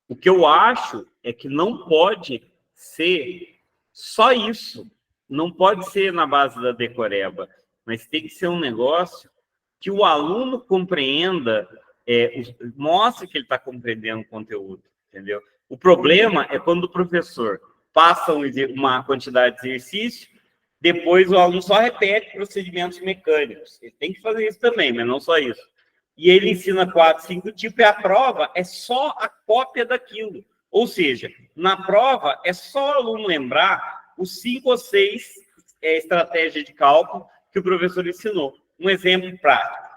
O que eu acho é que não pode ser só isso. não pode ser na base da decoreba, mas tem que ser um negócio que o aluno compreenda, mostre que ele está compreendendo o conteúdo, entendeu? O problema é quando o professor passa uma quantidade de exercício, depois o aluno só repete procedimentos mecânicos. Ele tem que fazer isso também, mas não só isso. E ele ensina 4, 5 tipos, e a prova é só a cópia daquilo. Ou seja, na prova é só o aluno lembrar os 5 ou 6 estratégias de cálculo que o professor ensinou. Um exemplo prático.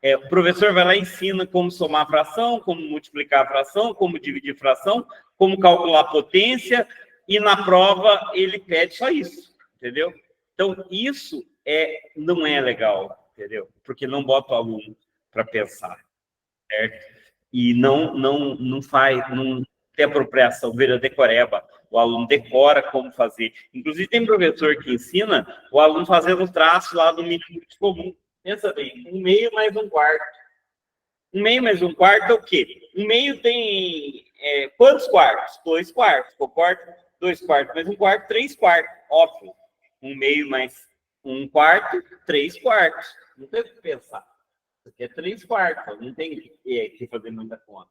O professor vai lá e ensina como somar fração, como multiplicar a fração, como dividir fração, como calcular a potência, e na prova ele pede só isso, entendeu? Então, isso não é legal, entendeu? Porque não bota o aluno para pensar, certo? E não tem apropriação, vira decoreba, o aluno decora como fazer. Inclusive, tem professor que ensina o aluno fazendo o traço lá do mínimo comum. Pensa bem, 1/2 mais 1/4. 1/2 mais 1/4 é o quê? 1/2 tem quantos quartos? 2 quartos. Concorda? 2 quartos mais 1/4, 3 quartos. Óbvio. 1/2 mais 1/4, 3 quartos. Não tem o que pensar. Isso aqui é 3 quartos. Não tem que fazer muita conta.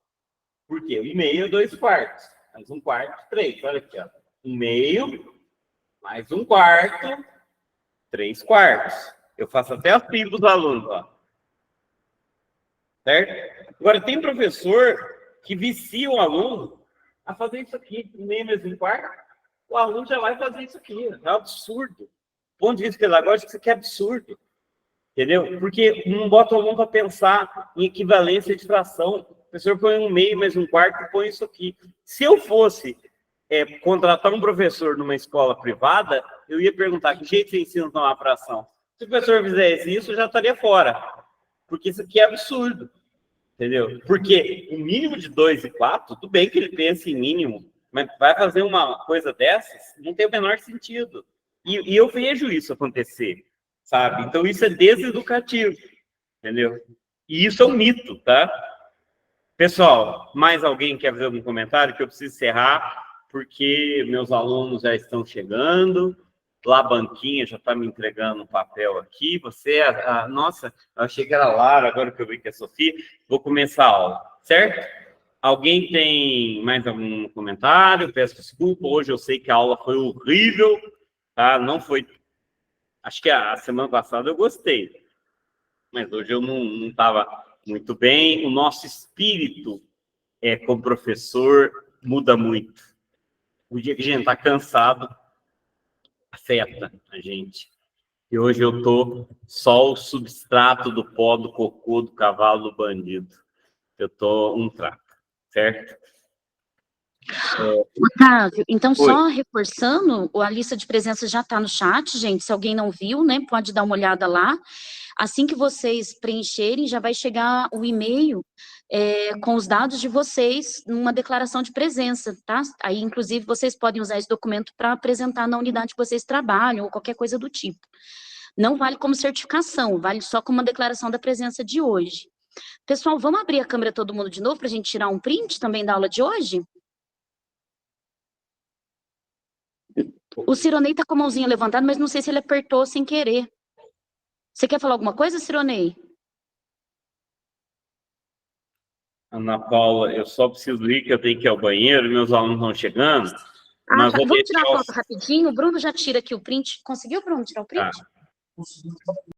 Por quê? 1/2 é 2 quartos. Mais 1/4, 3. Olha aqui, ó. 1/2 mais 1/4, 3 quartos. Eu faço até as pilhas dos alunos, ó. Certo? Agora, tem professor que vicia o aluno a fazer isso aqui, 1/2 mais 1/4. O aluno já vai fazer isso aqui. É um absurdo. Do ponto de vista pedagógico, isso aqui é absurdo. Entendeu? Porque não bota o aluno para pensar em equivalência de fração. O professor põe 1/2 mais 1/4 e põe isso aqui. Se eu fosse contratar um professor numa escola privada, eu ia perguntar que jeito você ensina a tomar fração. Se o professor fizesse isso, eu já estaria fora. Porque isso aqui é absurdo. Entendeu? Porque o mínimo de 2 e 4, tudo bem que ele pense em mínimo, mas vai fazer uma coisa dessas, não tem o menor sentido. E eu vejo isso acontecer, sabe? Então, isso é deseducativo. Entendeu? E isso é um mito, tá? Pessoal, mais alguém quer fazer algum comentário? Que eu preciso encerrar, porque meus alunos já estão chegando. Lá a banquinha já está me entregando um papel aqui. Você, nossa, eu achei que era a Lara, agora que eu vi que é a Sofia. Vou começar a aula, certo? Alguém tem mais algum comentário? Peço desculpa, hoje eu sei que a aula foi horrível, tá? Não foi... Acho que a semana passada eu gostei, mas hoje eu não estava muito bem. O nosso espírito como professor muda muito. O dia que a gente está cansado, afeta a gente. E hoje eu tô só o substrato do pó, do cocô, do cavalo, do bandido. Eu tô um trapo, certo? Otávio, então, só reforçando, a lista de presença já está no chat, gente. Se alguém não viu, né, pode dar uma olhada lá. Assim que vocês preencherem, já vai chegar o e-mail com os dados de vocês numa declaração de presença, tá? Aí, inclusive, vocês podem usar esse documento para apresentar na unidade que vocês trabalham ou qualquer coisa do tipo. Não vale como certificação, vale só como uma declaração da presença de hoje. Pessoal, vamos abrir a câmera todo mundo de novo para a gente tirar um print também da aula de hoje? O Cironei está com a mãozinha levantada, mas não sei se ele apertou sem querer. Você quer falar alguma coisa, Cironei? Ana Paula, eu só preciso ir, que eu tenho que ir ao banheiro, meus alunos estão chegando. Mas Vamos tirar a foto rapidinho? O Bruno já tira aqui o print. Conseguiu, Bruno, tirar o print?